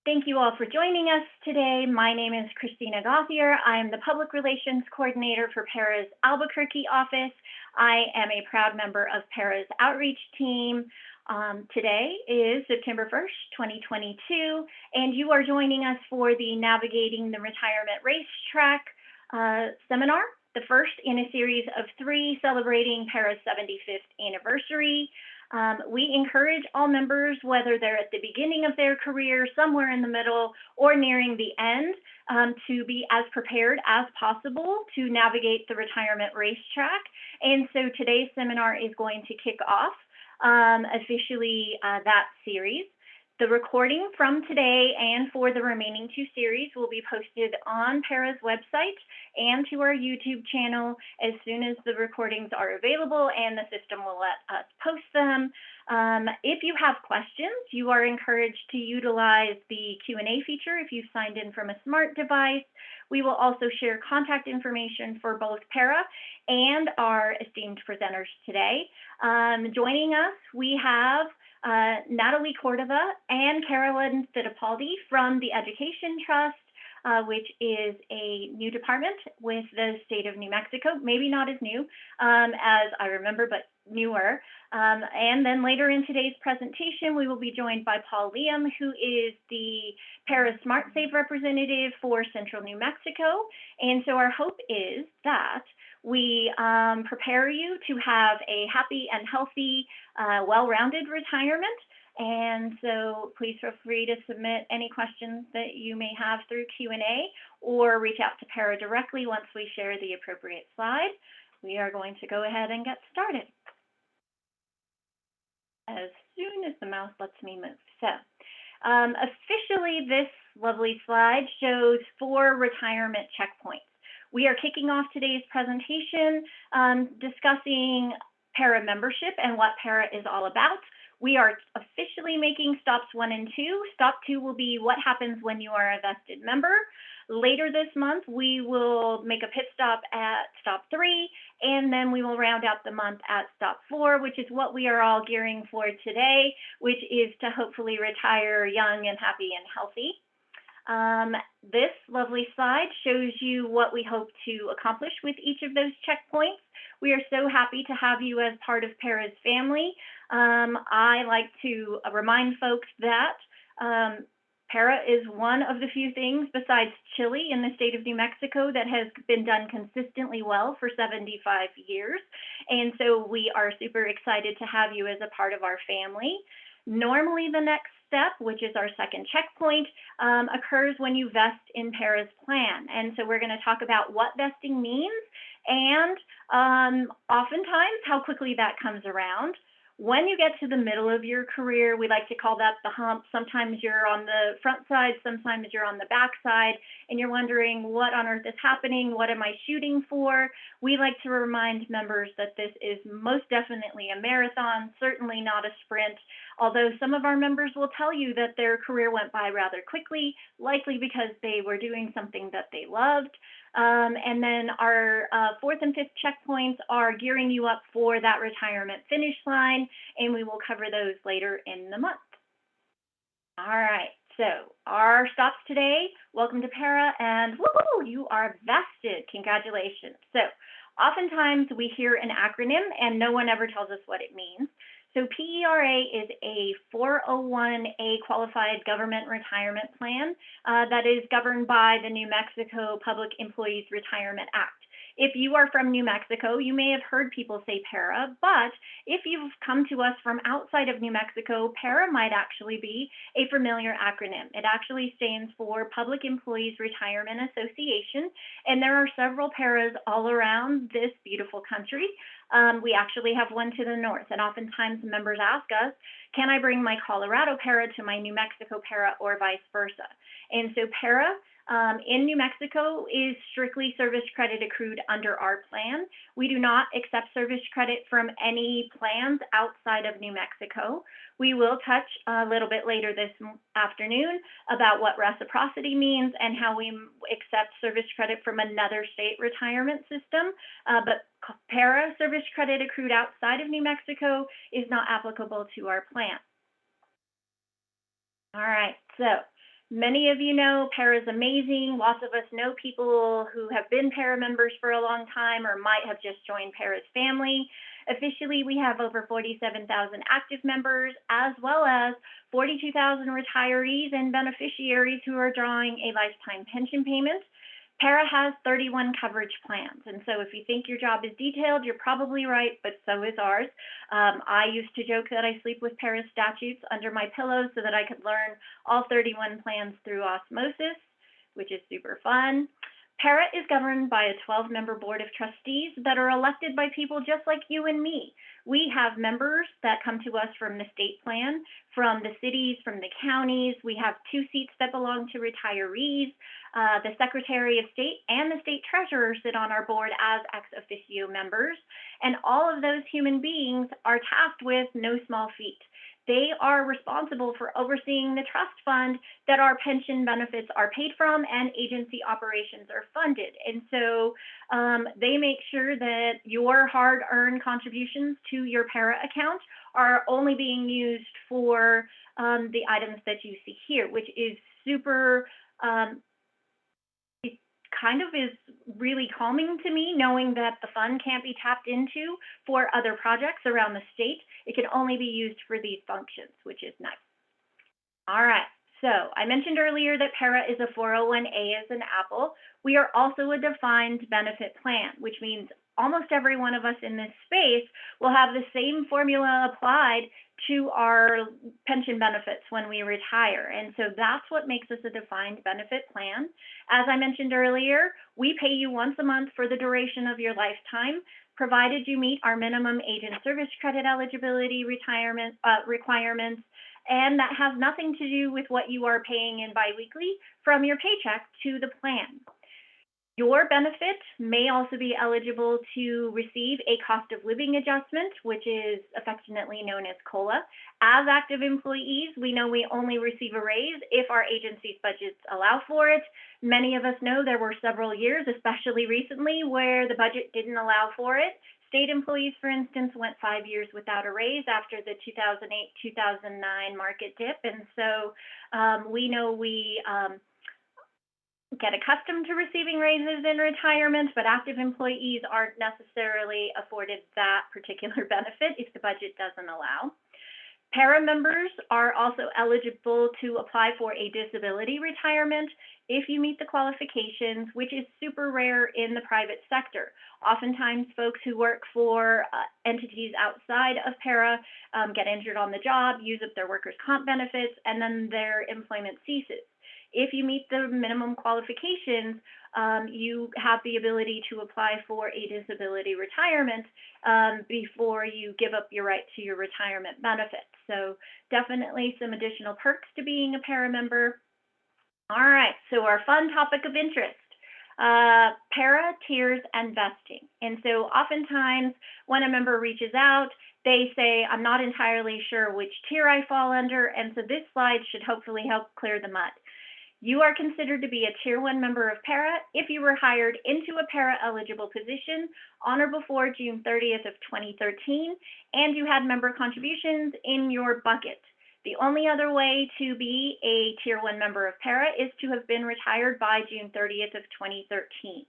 Thank you all for joining us today. My name is Christina Gothier. I am the Public Relations Coordinator for PERA's Albuquerque office. I am a proud member of PERA's outreach team. Today is September 1st, 2022, and you are joining us for the Navigating the Retirement Racetrack seminar, the first in a series of 3 celebrating PERA's 75th anniversary. We encourage all members, whether they're at the beginning of their career, somewhere in the middle, or nearing the end, to be as prepared as possible to navigate the retirement racetrack. And so today's seminar is going to kick off officially that series. The recording from today and for the remaining 2 series will be posted on PERA's website and to our YouTube channel as soon as the recordings are available, and the system will let us post them. If you have questions, you are encouraged to utilize the Q&A feature if you've signed in from a smart device. We will also share contact information for both PERA and our esteemed presenters today. Joining us, we have Natalie Cordova and Carolyn Fittipaldi from the Education Trust, which is a new department with the state of New Mexico, maybe not as new as I remember, but newer. And then later in today's presentation, we will be joined by Paul Liam, who is the PERA Smart Save representative for Central New Mexico. And so our hope is that we prepare you to have a happy and healthy, well-rounded retirement. And so please feel free to submit any questions that you may have through Q&A or reach out to PERA directly once we share the appropriate slide. We are going to go ahead and get started as soon as the mouse lets me move. So officially, this lovely slide shows 4 retirement checkpoints. We are kicking off today's presentation discussing PERA membership and what PERA is all about. We are officially making stops 1 and 2. Stop 2 will be what happens when you are a vested member. Later this month, we will make a pit stop at stop 3, and then we will round out the month at stop 4, which is what we are all gearing for today, which is to hopefully retire young and happy and healthy. This lovely slide shows you what we hope to accomplish with each of those checkpoints. We are so happy to have you as part of PERA's family. I like to remind folks that PERA is one of the few things besides chili in the state of New Mexico that has been done consistently well for 75 years. And so we are super excited to have you as a part of our family. Normally the next step, which is our second checkpoint, occurs when you vest in PERA's plan. And so we're going to talk about what vesting means and oftentimes how quickly that comes around. When you get to the middle of your career, we like to call that the hump. Sometimes you're on the front side, sometimes you're on the back side, and you're wondering what on earth is happening, what am I shooting for? We like to remind members that this is most definitely a marathon, certainly not a sprint, although some of our members will tell you that their career went by rather quickly, likely because they were doing something that they loved. And then our 4th and 5th checkpoints are gearing you up for that retirement finish line, and we will cover those later in the month. All right, so our stops today, welcome to PERA, and woohoo, you are vested, congratulations. So oftentimes we hear an acronym and no one ever tells us what it means. So PERA is a 401A qualified government retirement plan that is governed by the New Mexico Public Employees Retirement Act. If you are from New Mexico, you may have heard people say PERA, but if you've come to us from outside of New Mexico, PERA might actually be a familiar acronym. It actually stands for Public Employees Retirement Association, and there are several PERAs all around this beautiful country. We actually have one to the north, and oftentimes members ask us, can I bring my Colorado PERA to my New Mexico PERA or vice versa? And so PERA in New Mexico is strictly service credit accrued under our plan. We do not accept service credit from any plans outside of New Mexico. We will touch a little bit later this afternoon about what reciprocity means and how we accept service credit from another state retirement system, but PERA service credit accrued outside of New Mexico is not applicable to our plan. All right, so Many of you know PERA is amazing. Lots of us know people who have been PERA members for a long time or might have just joined PERA's family. Officially, we have over 47,000 active members, as well as 42,000 retirees and beneficiaries who are drawing a lifetime pension payment. PERA has 31 coverage plans, and so if you think your job is detailed, you're probably right, but so is ours. I used to joke that I sleep with PERA statutes under my pillow so that I could learn all 31 plans through osmosis, which is super fun. PERA is governed by a 12-member board of trustees that are elected by people just like you and me. We have members that come to us from the state plan, from the cities, from the counties. We have 2 seats that belong to retirees. The Secretary of State and the State Treasurer sit on our board as ex officio members. And all of those human beings are tasked with no small feat. They are responsible for overseeing the trust fund that our pension benefits are paid from and agency operations are funded. And so they make sure that your hard-earned contributions to your PERA account are only being used for the items that you see here, which is super, it kind of is really calming to me, knowing that the fund can't be tapped into for other projects around the state. It can only be used for these functions, which is nice. All right, so I mentioned earlier that PERA is a 401A as an apple. We are also a defined benefit plan, which means almost every one of us in this space will have the same formula applied to our pension benefits when we retire. And so that's what makes us a defined benefit plan. As I mentioned earlier, we pay you once a month for the duration of your lifetime, provided you meet our minimum age and service credit eligibility retirement requirements. And that has nothing to do with what you are paying in biweekly from your paycheck to the plan. Your benefit may also be eligible to receive a cost of living adjustment, which is affectionately known as COLA. As active employees, we know we only receive a raise if our agency's budgets allow for it. Many of us know there were several years, especially recently, where the budget didn't allow for it. State employees, for instance, went 5 years without a raise after the 2008-2009 market dip. And so we know we get accustomed to receiving raises in retirement, but active employees aren't necessarily afforded that particular benefit if the budget doesn't allow. PERA members are also eligible to apply for a disability retirement if you meet the qualifications, which is super rare in the private sector. Oftentimes, folks who work for entities outside of PERA get injured on the job, use up their workers' comp benefits, and then their employment ceases. If you meet the minimum qualifications, you have the ability to apply for a disability retirement before you give up your right to your retirement benefits. So definitely some additional perks to being a PERA member. All right, so our fun topic of interest, PERA, tiers, and vesting. And so oftentimes when a member reaches out, they say, I'm not entirely sure which tier I fall under, and so this slide should hopefully help clear the mud. You are considered to be a Tier 1 member of PERA if you were hired into a PERA-eligible position on or before June 30th of 2013, and you had member contributions in your bucket. The only other way to be a Tier 1 member of PERA is to have been retired by June 30th of 2013.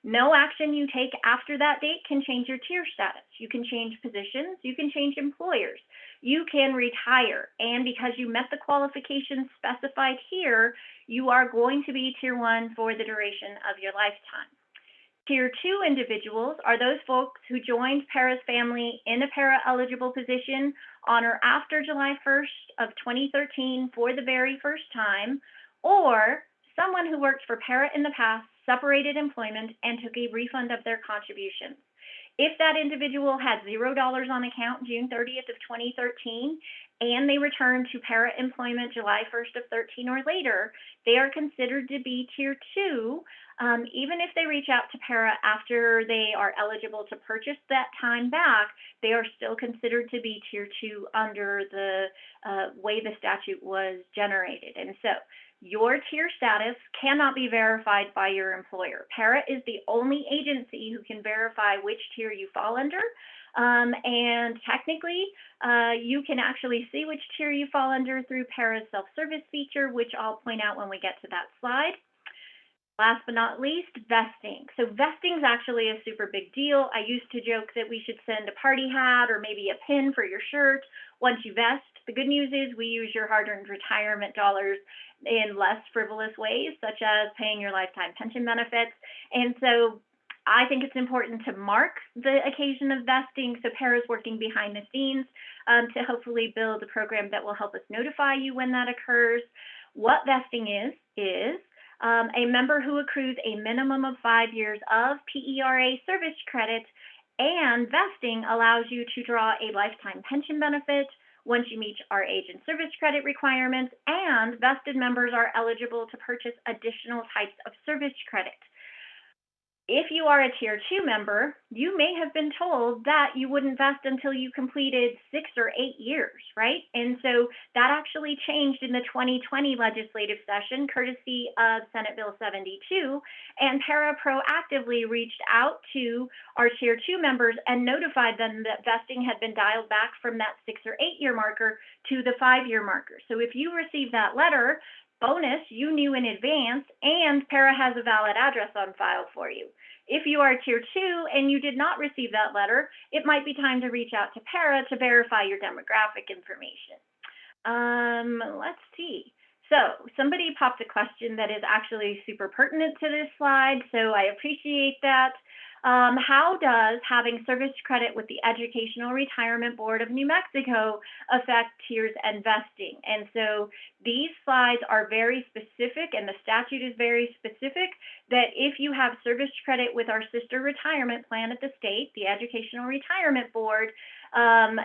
No action you take after that date can change your tier status. You can change positions, you can change employers, you can retire, and because you met the qualifications specified here, you are going to be Tier 1 for the duration of your lifetime. Tier 2 individuals are those folks who joined PERA's family in a PERA-eligible position on or after July 1st of 2013 for the very first time, or someone who worked for PERA in the past, separated employment, and took a refund of their contributions. If that individual had $0 on account June 30th of 2013, and they return to PERA employment July 1st of 13 or later, they are considered to be Tier 2, even if they reach out to PERA after they are eligible to purchase that time back, they are still considered to be Tier 2 under the way the statute was generated. And so your tier status cannot be verified by your employer. PERA is the only agency who can verify which tier you fall under. And technically, you can actually see which tier you fall under through PERA's self-service feature, which I'll point out when we get to that slide. Last but not least, vesting. So vesting is actually a super big deal. I used to joke that we should send a party hat or maybe a pin for your shirt once you vest. The good news is we use your hard-earned retirement dollars in less frivolous ways, such as paying your lifetime pension benefits. And so I think it's important to mark the occasion of vesting. So PERA is working behind the scenes to hopefully build a program that will help us notify you when that occurs. What vesting is a member who accrues a minimum of 5 years of PERA service credit, and vesting allows you to draw a lifetime pension benefit once you meet our age and service credit requirements, and vested members are eligible to purchase additional types of service credit. If you are a Tier 2 member, you may have been told that you wouldn't vest until you completed 6 or 8 years, right? And so that actually changed in the 2020 legislative session, courtesy of Senate Bill 72, and PERA proactively reached out to our Tier 2 members and notified them that vesting had been dialed back from that 6 or 8 year marker to the 5-year marker. So if you received that letter, bonus, you knew in advance, and PERA has a valid address on file for you. If you are Tier 2 and you did not receive that letter, it might be time to reach out to PERA to verify your demographic information. Let's see. So somebody popped a question that is actually super pertinent to this slide, so I appreciate that. How does having service credit with the Educational Retirement Board of New Mexico affect tiers and vesting? And so these slides are very specific, and the statute is very specific, that if you have service credit with our sister retirement plan at the state, the Educational Retirement Board,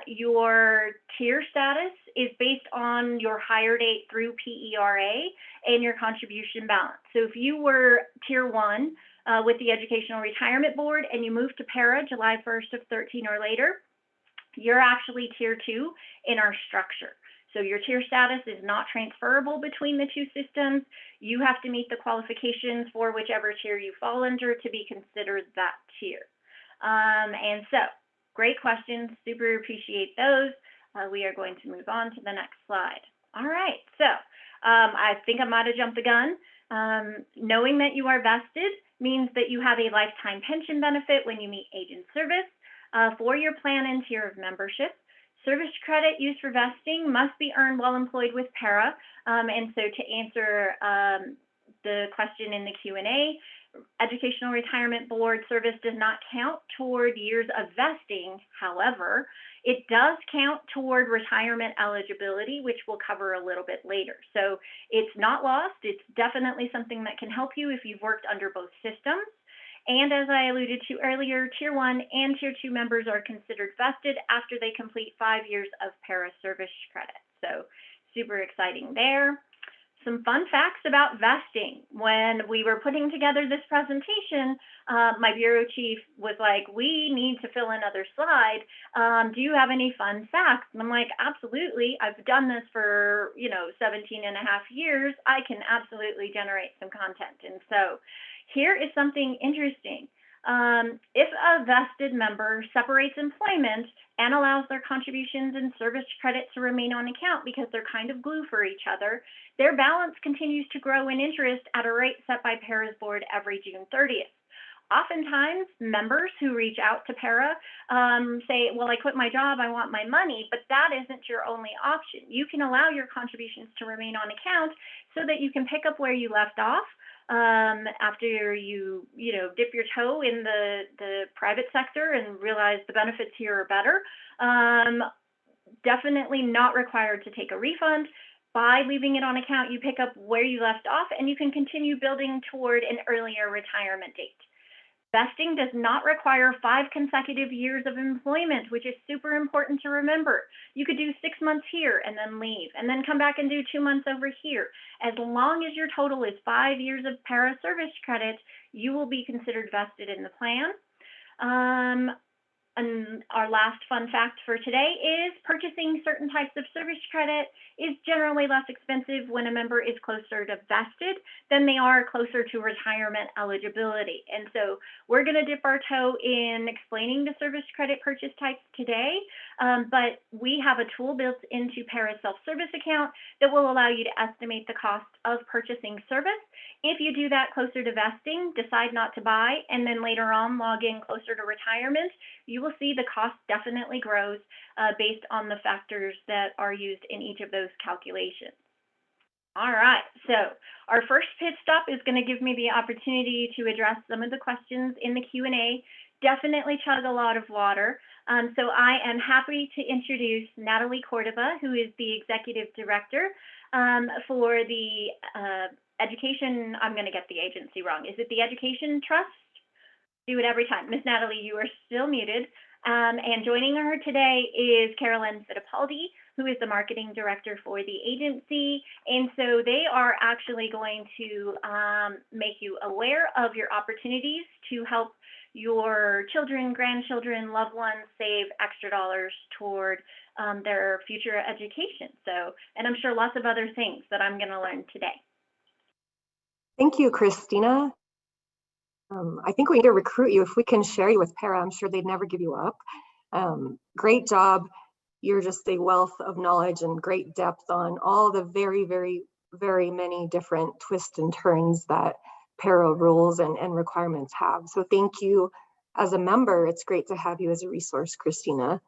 your tier status is based on your hire date through PERA and your contribution balance. So if you were Tier 1, with the Educational Retirement Board and you move to PERA July 1st of 13 or later, you're actually Tier 2 in our structure. So your tier status is not transferable between the two systems. You have to meet the qualifications for whichever tier you fall under to be considered that tier. And so, great questions, super appreciate those. We are going to move on to the next slide. All right, so I think I might have jumped the gun. Knowing that you are vested means that you have a lifetime pension benefit when you meet age and service for your plan and tier of membership. Service credit used for vesting must be earned while employed with PERA. And so to answer the question in the Q&A, Educational Retirement Board service does not count toward years of vesting. However, it does count toward retirement eligibility, which we'll cover a little bit later. So it's not lost. It's definitely something that can help you if you've worked under both systems. And as I alluded to earlier, Tier 1 and Tier 2 members are considered vested after they complete 5 years of PERA service credit. So super exciting there. Some fun facts about vesting. When we were putting together this presentation, my bureau chief was like, we need to fill another slide. Do you have any fun facts? And I'm like, absolutely. I've done this for, 17 and a half years. I can absolutely generate some content. And so here is something interesting. If a vested member separates employment and allows their contributions and service credit to remain on account because they're kind of glue for each other, their balance continues to grow in interest at a rate set by PERA's board every June 30th. Oftentimes, members who reach out to PERA say, well, I quit my job, I want my money, but that isn't your only option. You can allow your contributions to remain on account so that you can pick up where you left off after you dip your toe in the private sector and realize the benefits here are better. Definitely not required to take a refund. By leaving it on account, you pick up where you left off and you can continue building toward an earlier retirement date. Vesting does not require 5 consecutive years of employment, which is super important to remember. You could do 6 months here and then leave, and then come back and do 2 months over here. As long as your total is 5 years of PERA service credit, you will be considered vested in the plan. And our last fun fact for today is purchasing certain certain types of service credit is generally less expensive when a member is closer to vested than they are closer to retirement eligibility. And so we're going to dip our toe in explaining the service credit purchase types today, but we have a tool built into PERA self-service account that will allow you to estimate the cost of purchasing service. If you do that closer to vesting, decide not to buy, and then later on log in closer to retirement, you will see the cost definitely grows based on the factors that are used in each of those calculations. All right, so our first pit stop is going to give me the opportunity to address some of the questions in the Q&A. Definitely chug a lot of water. So I am happy to introduce Natalie Cordova, who is the Executive Director for the Education, I'm going to get the agency wrong. Is it the Education Trust? Do it every time. Miss Natalie, you are still muted. And joining her today is Carolyn Fittipaldi, who is the Marketing Director for the agency. And so they are actually going to make you aware of your opportunities to help your children, grandchildren, loved ones save extra dollars toward their future education. So, and I'm sure lots of other things that I'm going to learn today. Thank you, Christina. I think we need to recruit you. If we can share you with PERA, I'm sure they'd never give you up. Great job. You're just a wealth of knowledge and great depth on all the very, very, very many different twists and turns that PERA rules and requirements have. So thank you as a member. It's great to have you as a resource, Christina.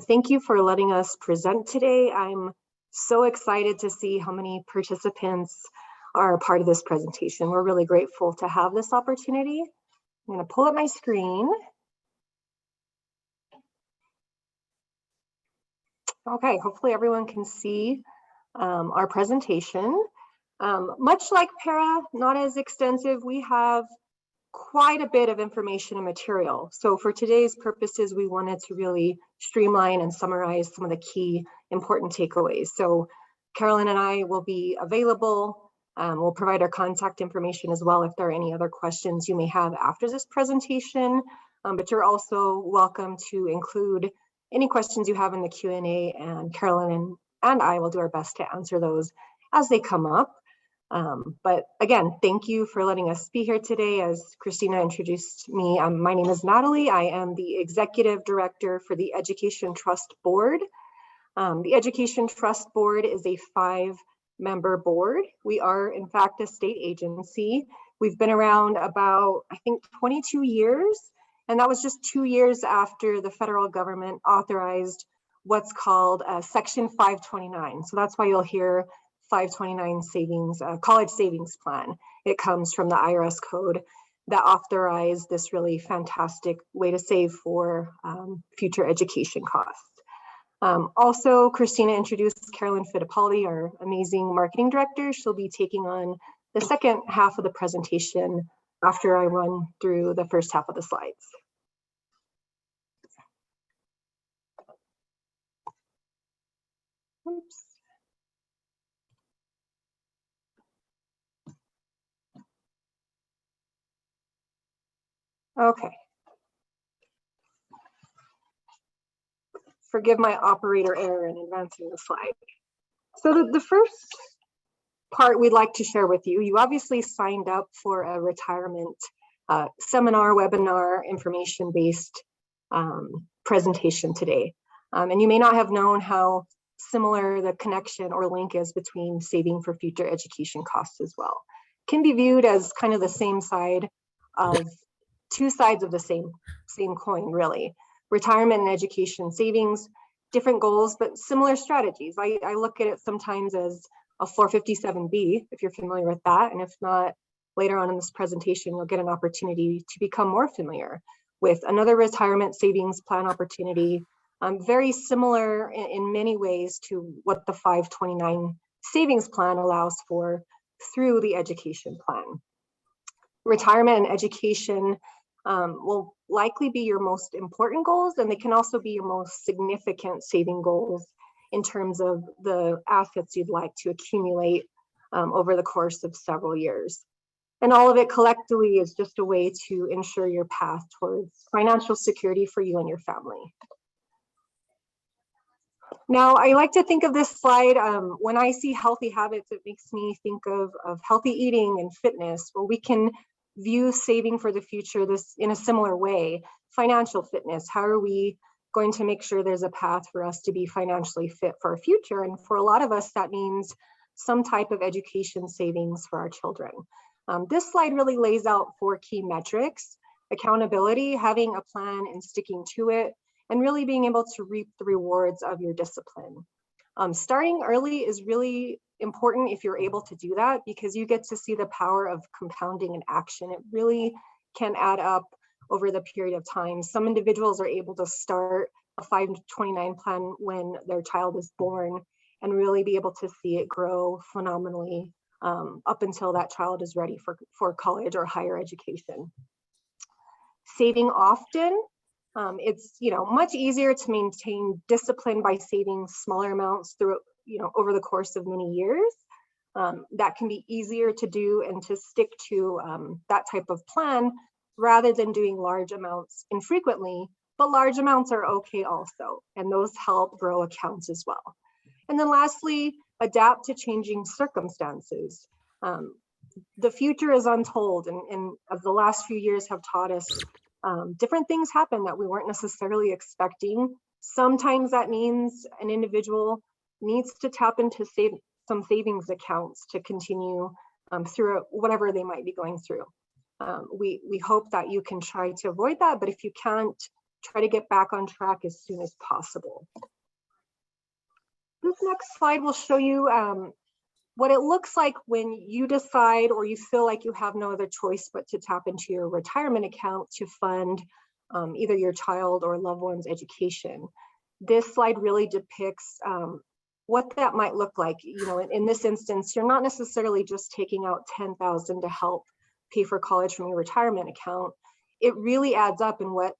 Thank you for letting us present today. I'm so excited to see how many participants are a part of this presentation. We're really grateful to have this opportunity. I'm going to pull up my screen. Okay, hopefully everyone can see our presentation. Much like PERA, not as extensive, we have quite a bit of information and material. So for today's purposes, we wanted to really streamline and summarize some of the key important takeaways. So Carolyn and I will be available. We'll provide our contact information as well if there are any other questions you may have after this presentation, but you're also welcome to include any questions you have in the Q&A, and Carolyn and I will do our best to answer those as they come up. But again, thank you for letting us be here today. As Christina introduced me, my name is Natalie. I am the Executive Director for the Education Trust Board. The Education Trust Board is a 5-member board. We are, in fact, a state agency. We've been around about, I think, 22 years, and that was just 2 years after the federal government authorized what's called Section 529. So that's why you'll hear 529 savings, college savings plan. It comes from the IRS code that authorized this really fantastic way to save for future education costs. Also, Christina introduced Carolyn Fittipaldi, our amazing marketing director. She'll be taking on the second half of the presentation after I run through the first half of the slides. Oops. Okay. Forgive my operator error in advancing the slide. So the first part we'd like to share with you, you obviously signed up for a retirement seminar, webinar, information-based presentation today. And you may not have known how similar the connection or link is between saving for future education costs as well. It can be viewed as kind of the same side of two sides of the same coin, really. Retirement and education savings, different goals, but similar strategies. I look at it sometimes as a 457B, if you're familiar with that. And if not, later on in this presentation, you'll get an opportunity to become more familiar with another retirement savings plan opportunity, very similar in many ways to what the 529 savings plan allows for through the education plan. Retirement and education will likely be your most important goals, and they can also be your most significant saving goals in terms of the assets you'd like to accumulate over the course of several years. And all of it collectively is just a way to ensure your path towards financial security for you and your family. Now, I like to think of this slide, when I see healthy habits, it makes me think of healthy eating and fitness. Well, we can view saving for the future this in a similar way. Financial fitness, how are we going to make sure there's a path for us to be financially fit for our future? And for a lot of us, that means some type of education savings for our children. This slide really lays out 4 key metrics: accountability, having a plan and sticking to it, and really being able to reap the rewards of your discipline. Starting early is really important if you're able to do that, because you get to see the power of compounding in action. It really can add up over the period of time. Some individuals are able to start a 529 plan when their child is born and really be able to see it grow phenomenally up until that child is ready for college or higher education. Saving often. It's much easier to maintain discipline by saving smaller amounts through over the course of many years. That can be easier to do and to stick to that type of plan rather than doing large amounts infrequently, but large amounts are okay also, and those help grow accounts as well. And then lastly, adapt to changing circumstances. The future is untold, and as the last few years have taught us, different things happen that we weren't necessarily expecting. Sometimes that means an individual needs to tap into some savings accounts to continue through whatever they might be going through. We hope that you can try to avoid that, but if you can't, try to get back on track as soon as possible. This next slide will show you what it looks like when you decide or you feel like you have no other choice but to tap into your retirement account to fund either your child or loved one's education. This slide really depicts what that might look like. In this instance, you're not necessarily just taking out $10,000 to help pay for college from your retirement account. It really adds up in what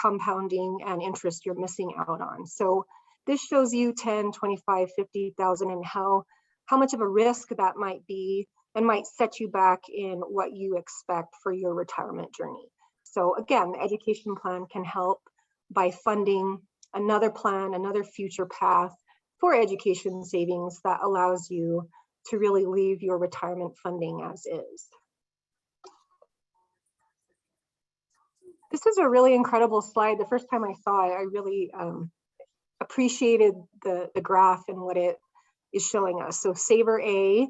compounding and interest you're missing out on. So this shows you 10, 25, 50,000 and how much of a risk that might be and might set you back in what you expect for your retirement journey. So again, the education plan can help by funding another plan, another future path for education savings that allows you to really leave your retirement funding as is. This is a really incredible slide. The first time I saw it, I really appreciated the graph and what it is showing us. So Saver A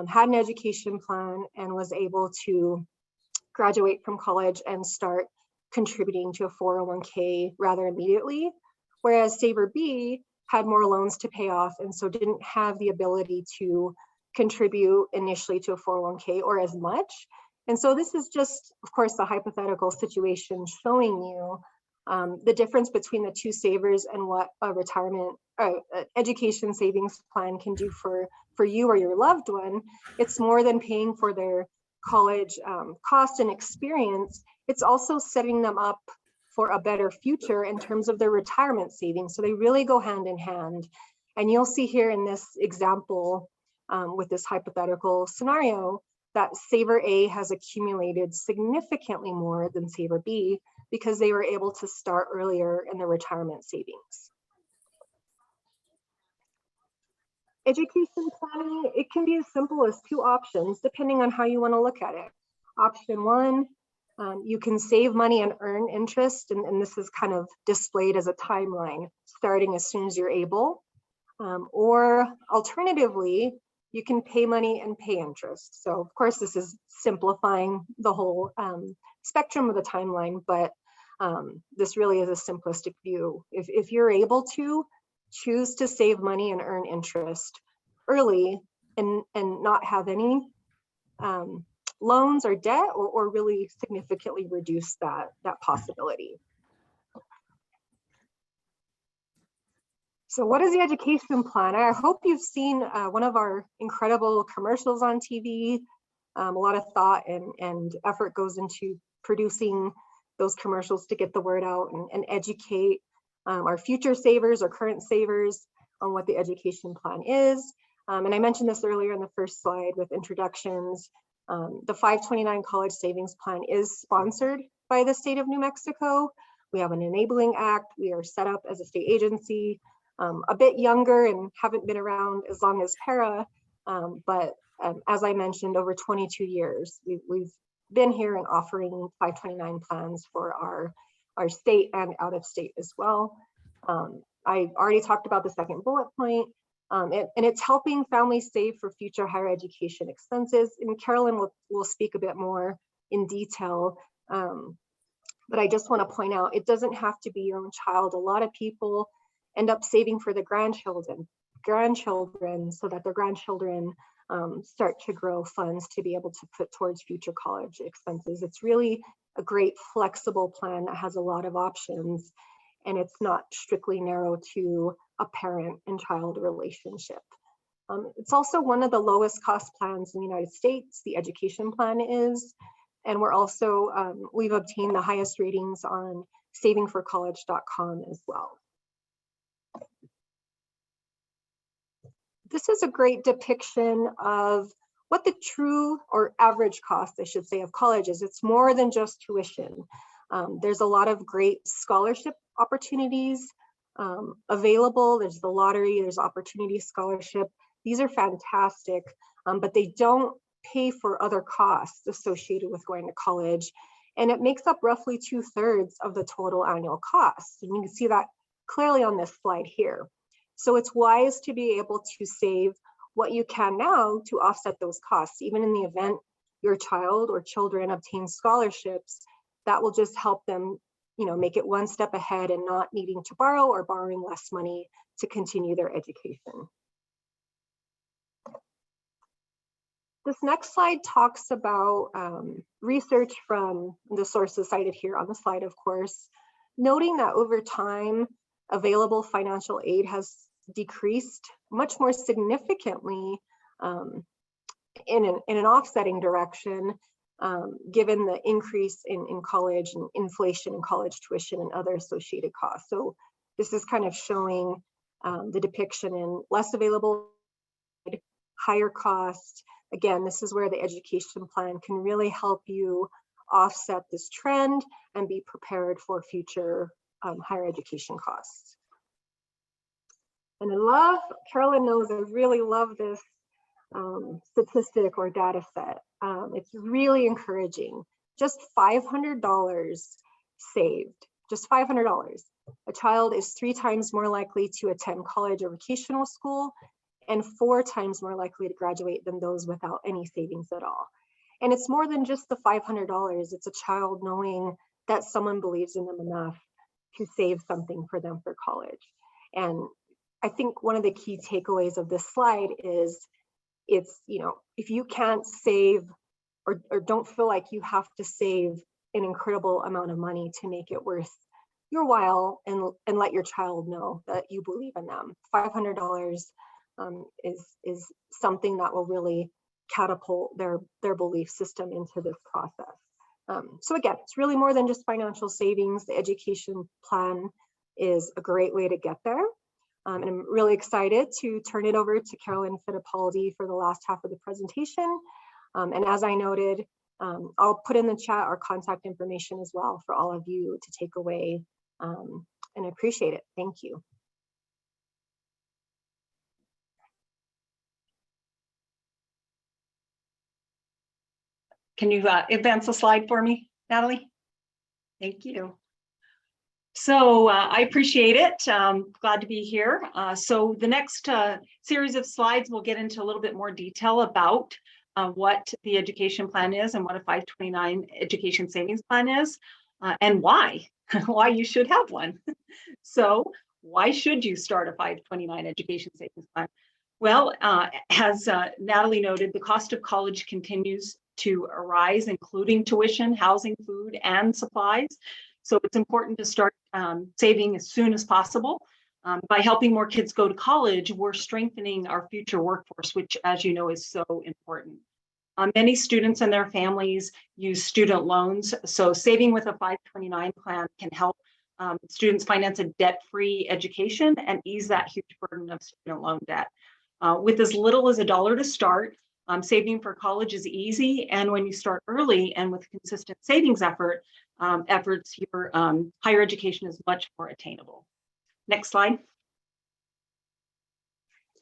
had an education plan and was able to graduate from college and start contributing to a 401k rather immediately, whereas Saver B had more loans to pay off and so didn't have the ability to contribute initially to a 401k or as much. And so this is just, of course, the hypothetical situation showing you the difference between the two savers and what a retirement education savings plan can do for you or your loved one. It's more than paying for their college cost and experience. It's also setting them up for a better future in terms of their retirement savings. So they really go hand in hand. And you'll see here in this example with this hypothetical scenario that Saver A has accumulated significantly more than Saver B because they were able to start earlier in their retirement savings. Education planning, it can be as simple as 2 options depending on how you want to look at it. Option 1, you can save money and earn interest, and this is kind of displayed as a timeline starting as soon as you're able. Or alternatively, you can pay money and pay interest. So of course, this is simplifying the whole spectrum of the timeline, but this really is a simplistic view. If you're able to, choose to save money and earn interest early and not have any loans or debt or really significantly reduce that possibility. So what is the education plan? I hope you've seen one of our incredible commercials on TV. A lot of thought and effort goes into producing those commercials to get the word out and educate our future savers or current savers on what the education plan is. And I mentioned this earlier in the first slide with introductions. The 529 College Savings Plan is sponsored by the state of New Mexico. We have an enabling act. We are set up as a state agency. a bit younger and haven't been around as long as PERA, but as I mentioned, over 22 years, we've been here and offering 529 plans for our state and out of state as well. I already talked about the second bullet point, and it's helping families save for future higher education expenses. And Carolyn will speak a bit more in detail, but I just want to point out, it doesn't have to be your own child. A lot of people end up saving for the grandchildren so that their grandchildren start to grow funds to be able to put towards future college expenses. It's really a great flexible plan that has a lot of options, and it's not strictly narrow to a parent and child relationship. It's also one of the lowest cost plans in the United States. The education plan is, and we're also, we've obtained the highest ratings on savingforcollege.com as well. This is a great depiction of what the true or average cost, I should say, of college is. It's more than just tuition. There's a lot of great scholarship opportunities available. There's the lottery, there's opportunity scholarship. These are fantastic, but they don't pay for other costs associated with going to college. And it makes up roughly 2/3 of the total annual cost. And you can see that clearly on this slide here. So it's wise to be able to save what you can now to offset those costs. Even in the event your child or children obtain scholarships, that will just help them, make it one step ahead and not needing to borrow or borrowing less money to continue their education. This next slide talks about research from the sources cited here on the slide, of course, noting that over time, available financial aid has decreased much more significantly in an offsetting direction, given the increase in college and inflation in college tuition and other associated costs. So this is kind of showing the depiction in less available, higher cost. Again, this is where the education plan can really help you offset this trend and be prepared for future higher education costs. And Carolyn knows I really love this statistic or data set. It's really encouraging. Just $500 saved, just $500. A child is 3 times more likely to attend college or vocational school and 4 times more likely to graduate than those without any savings at all. And it's more than just the $500. It's a child knowing that someone believes in them enough to save something for them for college. And I think one of the key takeaways of this slide is it's, if you can't save or don't feel like you have to save an incredible amount of money to make it worth your while and let your child know that you believe in them. $500 is something that will really catapult their belief system into this process. So again, it's really more than just financial savings. The education plan is a great way to get there. And I'm really excited to turn it over to Carolyn Fittipaldi for the last half of the presentation. And as I noted, I'll put in the chat our contact information as well for all of you to take away, and I appreciate it. Thank you. Can you advance the slide for me, Natalie? Thank you. So I appreciate it. Glad to be here. So the next series of slides will get into a little bit more detail about what the education plan is and what a 529 education savings plan is, and why you should have one. So why should you start a 529 education savings plan? Well, as Natalie noted, the cost of college continues to arise, including tuition, housing, food, and supplies. So it's important to start saving as soon as possible. By helping more kids go to college, we're strengthening our future workforce, which, as you know, is so important. Many students and their families use student loans. So saving with a 529 plan can help students finance a debt-free education and ease that huge burden of student loan debt. With as little as $1 to start, saving for college is easy. And when you start early and with consistent savings efforts, your higher education is much more attainable. Next slide.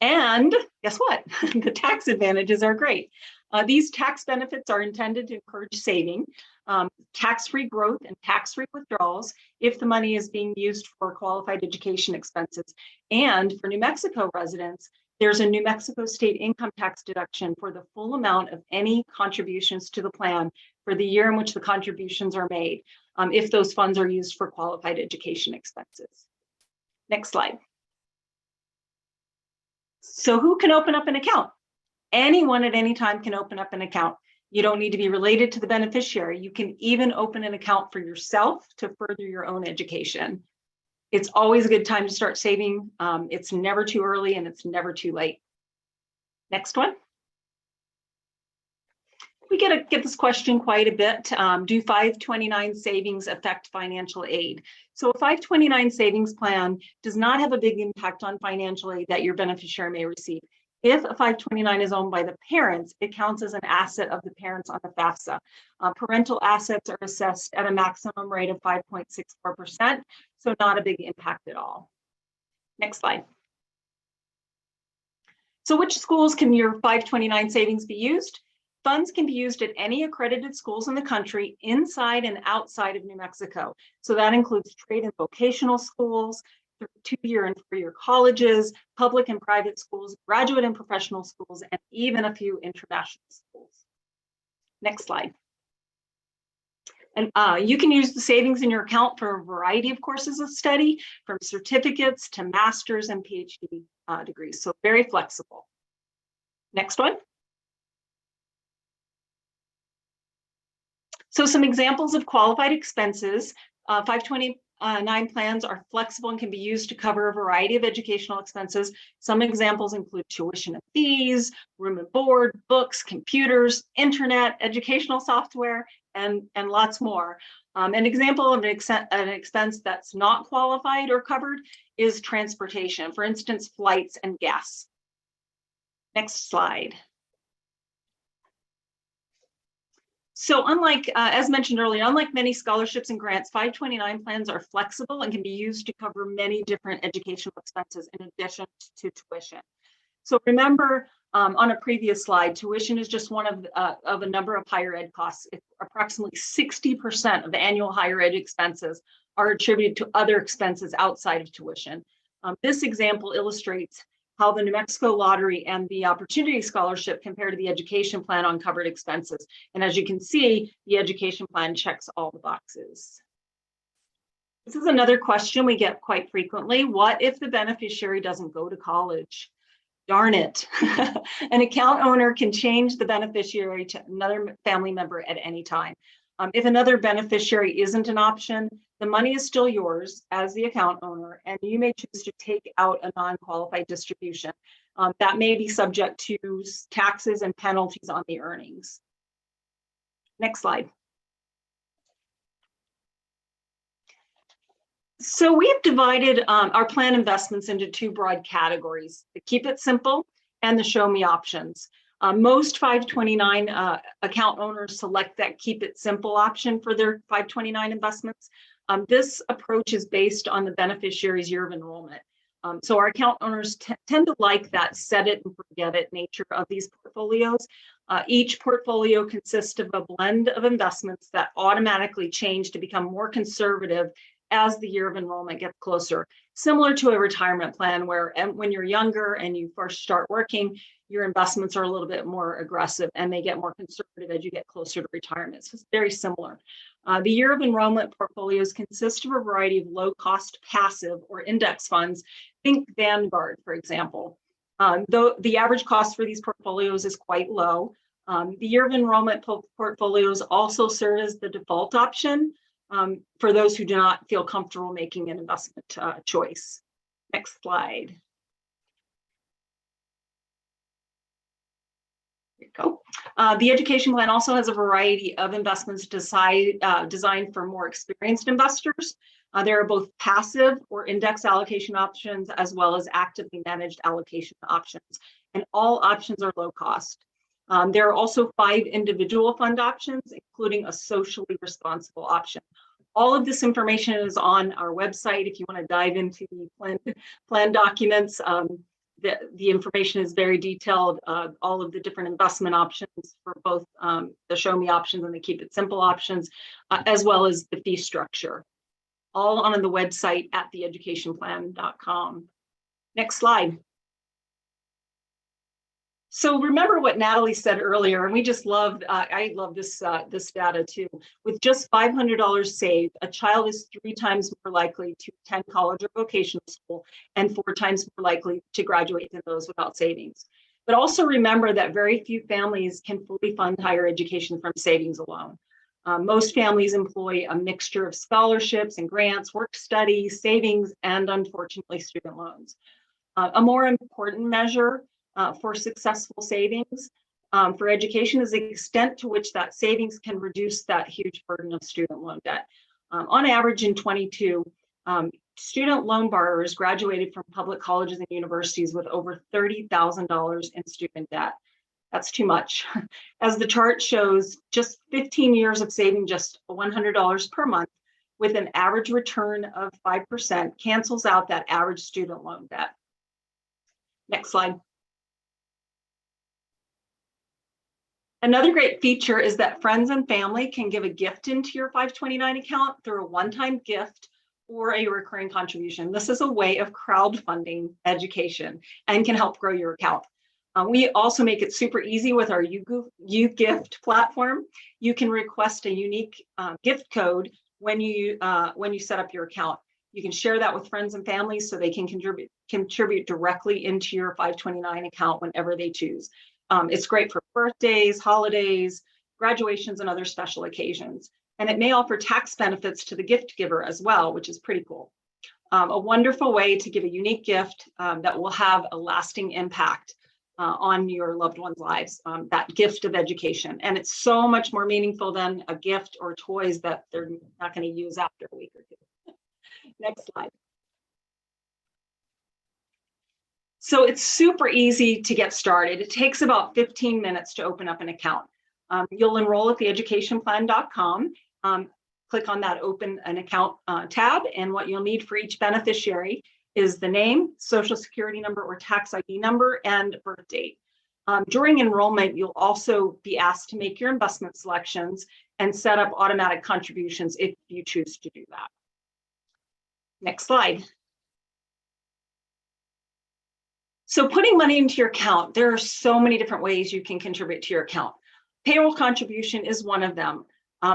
And guess what? The tax advantages are great. These tax benefits are intended to encourage saving, tax-free growth and tax-free withdrawals if the money is being used for qualified education expenses. And for New Mexico residents, there's a New Mexico state income tax deduction for the full amount of any contributions to the plan for the year in which the contributions are made, if those funds are used for qualified education expenses. Next slide. So who can open up an account? Anyone at any time can open up an account. You don't need to be related to the beneficiary. You can even open an account for yourself to further your own education. It's always a good time to start saving. It's never too early and it's never too late. Next one. We get this question quite a bit. Do 529 savings affect financial aid? So a 529 savings plan does not have a big impact on financial aid that your beneficiary may receive. If a 529 is owned by the parents, it counts as an asset of the parents on the FAFSA. Parental assets are assessed at a maximum rate of 5.64%, so not a big impact at all. Next slide. So which schools can your 529 savings be used? Funds can be used at any accredited schools in the country inside and outside of New Mexico. So that includes trade and vocational schools, 2-year and 4-year colleges, public and private schools, graduate and professional schools, and even a few international schools. Next slide. And you can use the savings in your account for a variety of courses of study, from certificates to master's and PhD degrees, so very flexible. Next one. So some examples of qualified expenses. 529 plans are flexible and can be used to cover a variety of educational expenses. Some examples include tuition and fees, room and board, books, computers, internet, educational software, and lots more. An example of an expense that's not qualified or covered is transportation, for instance, flights and gas. Next slide. So unlike, as mentioned earlier, unlike many scholarships and grants, 529 plans are flexible and can be used to cover many different educational expenses in addition to tuition. So remember, on a previous slide, tuition is just one of a number of higher ed costs. Approximately 60% of the annual higher ed expenses are attributed to other expenses outside of tuition. This example illustrates how the New Mexico Lottery and the Opportunity Scholarship compare to the education plan on covered expenses. And as you can see, the education plan checks all the boxes. This is another question we get quite frequently. What if the beneficiary doesn't go to college? Darn it. An account owner can change the beneficiary to another family member at any time. If another beneficiary isn't an option, the money is still yours as the account owner, and you may choose to take out a non-qualified distribution. That may be subject to taxes and penalties on the earnings. Next slide. So we've divided our plan investments into 2 broad categories: the keep it simple and the show me options. Most 529 account owners select that keep it simple option for their 529 investments. This approach is based on the beneficiary's year of enrollment. So our account owners tend to like that set it and forget it nature of these portfolios. Each portfolio consists of a blend of investments that automatically change to become more conservative as the year of enrollment gets closer, similar to a retirement plan where when you're younger and you first start working, your investments are a little bit more aggressive and they get more conservative as you get closer to retirement. So it's very similar. The year of enrollment portfolios consist of a variety of low-cost passive or index funds. Think Vanguard, for example. Though the average cost for these portfolios is quite low, the year of enrollment portfolios also serve as the default option for those who do not feel comfortable making an investment choice. Next slide. Go. The education plan also has a variety of investments designed for more experienced investors. There are both passive or index allocation options as well as actively managed allocation options, and all options are low cost. There are also 5 individual fund options, including a socially responsible option. All of this information is on our website if you want to dive into the plan documents. the information is very detailed, all of the different investment options for both the Show Me options and the Keep It Simple options, as well as the fee structure, all on the website at theeducationplan.com. Next slide. So remember what Natalie said earlier, and we just loved, I love this, this data too. With just $500 saved, a child is 3 times more likely to attend college or vocational school and 4 times more likely to graduate than those without savings. But also remember that very few families can fully fund higher education from savings alone. Most families employ a mixture of scholarships and grants, work study, savings, and unfortunately student loans. A more important measure for successful savings for education is the extent to which that savings can reduce that huge burden of student loan debt. On average in 22, student loan borrowers graduated from public colleges and universities with over $30,000 in student debt. That's too much. As the chart shows, just 15 years of saving just $100 per month with an average return of 5% cancels out that average student loan debt. Next slide. Another great feature is that friends and family can give a gift into your 529 account through a one-time gift or a recurring contribution. This is a way of crowdfunding education and can help grow your account. We also make it super easy with our YouGift platform. You can request a unique gift code when you set up your account. You can share that with friends and family so they can contribute directly into your 529 account whenever they choose. It's great for birthdays, holidays, graduations, and other special occasions. And it may offer tax benefits to the gift giver as well, which is pretty cool. A wonderful way to give a unique gift that will have a lasting impact on your loved ones' lives, that gift of education. And it's so much more meaningful than a gift or toys that they're not going to use after a week or two. Next slide. So it's super easy to get started. It takes about 15 minutes to open up an account. You'll enroll at theeducationplan.com. Click on that Open an Account tab, and what you'll need for each beneficiary is the name, social security number or tax ID number, and birth date. During enrollment, you'll also be asked to make your investment selections and set up automatic contributions if you choose to do that. Next slide. So putting money into your account, there are so many different ways you can contribute to your account. Payroll contribution is one of them.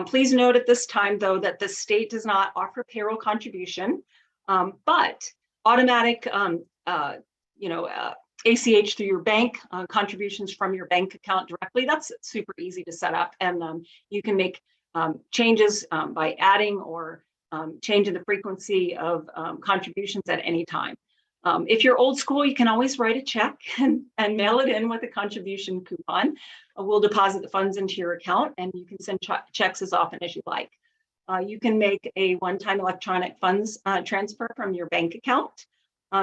Please note at this time, though, that the state does not offer payroll contribution, but automatic, ACH through your bank, contributions from your bank account directly, that's super easy to set up. And you can make changes by adding or changing the frequency of contributions at any time. If you're old school, you can always write a check and mail it in with a contribution coupon. We'll deposit the funds into your account, and you can send checks as often as you like. You can make a one-time electronic funds transfer from your bank account.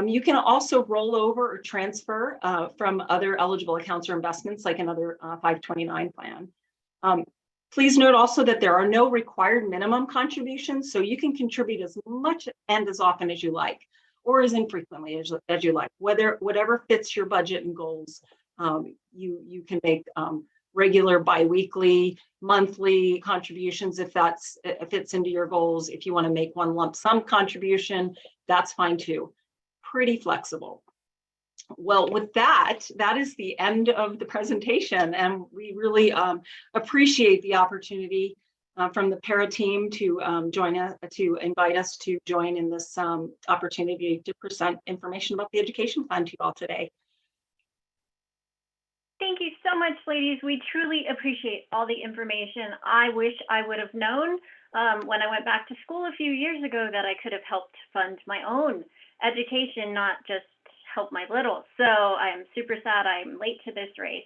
You can also roll over or transfer from other eligible accounts or investments like another 529 plan. Please note also that there are no required minimum contributions, so you can contribute as much and as often as you like, or as infrequently as you like, whatever fits your budget and goals. You can make regular, biweekly, monthly contributions if it fits into your goals. If you want to make one lump sum contribution, that's fine too. Pretty flexible. Well, with that is the end of the presentation, and we really appreciate the opportunity from the PERA team to invite us to join in this opportunity to present information about the education plan to you all today. Thank you so much, ladies. We truly appreciate all the information. I wish I would have known when I went back to school a few years ago that I could have helped fund my own education, not just help my little. So I'm super sad I'm late to this race,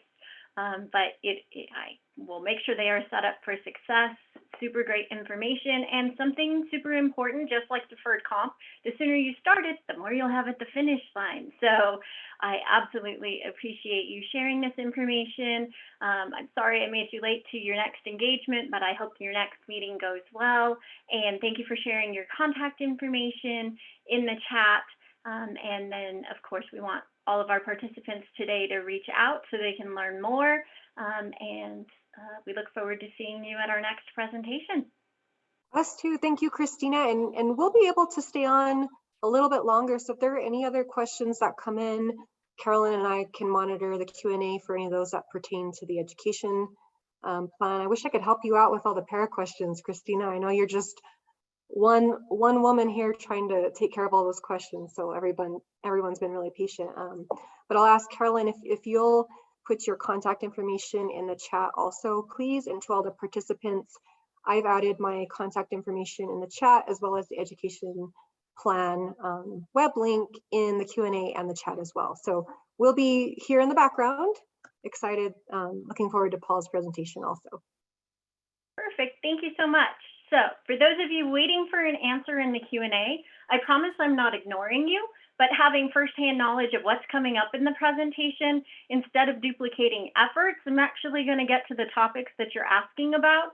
but I will make sure they are set up for success. Super great information, and something super important, just like deferred comp, the sooner you start it, the more you'll have at the finish line. So I absolutely appreciate you sharing this information. I'm sorry I made you late to your next engagement, but I hope your next meeting goes well. And thank you for sharing your contact information in the chat. And then, of course, we want all of our participants today to reach out so they can learn more. We look forward to seeing you at our next presentation. Us too. Thank you, Christina. And we'll be able to stay on a little bit longer. So if there are any other questions that come in, Carolyn and I can monitor the Q&A for any of those that pertain to the education plan. I wish I could help you out with all the PERA questions, Christina. I know you're just one woman here trying to take care of all those questions. So everyone's been really patient. But I'll ask Carolyn if you'll put your contact information in the chat also, please, and to all the participants. I've added my contact information in the chat as well as the education plan web link in the Q&A and the chat as well. So we'll be here in the background, excited, looking forward to Paul's presentation also. Perfect, thank you so much. So for those of you waiting for an answer in the Q&A, I promise I'm not ignoring you, but having firsthand knowledge of what's coming up in the presentation, instead of duplicating efforts, I'm actually going to get to the topics that you're asking about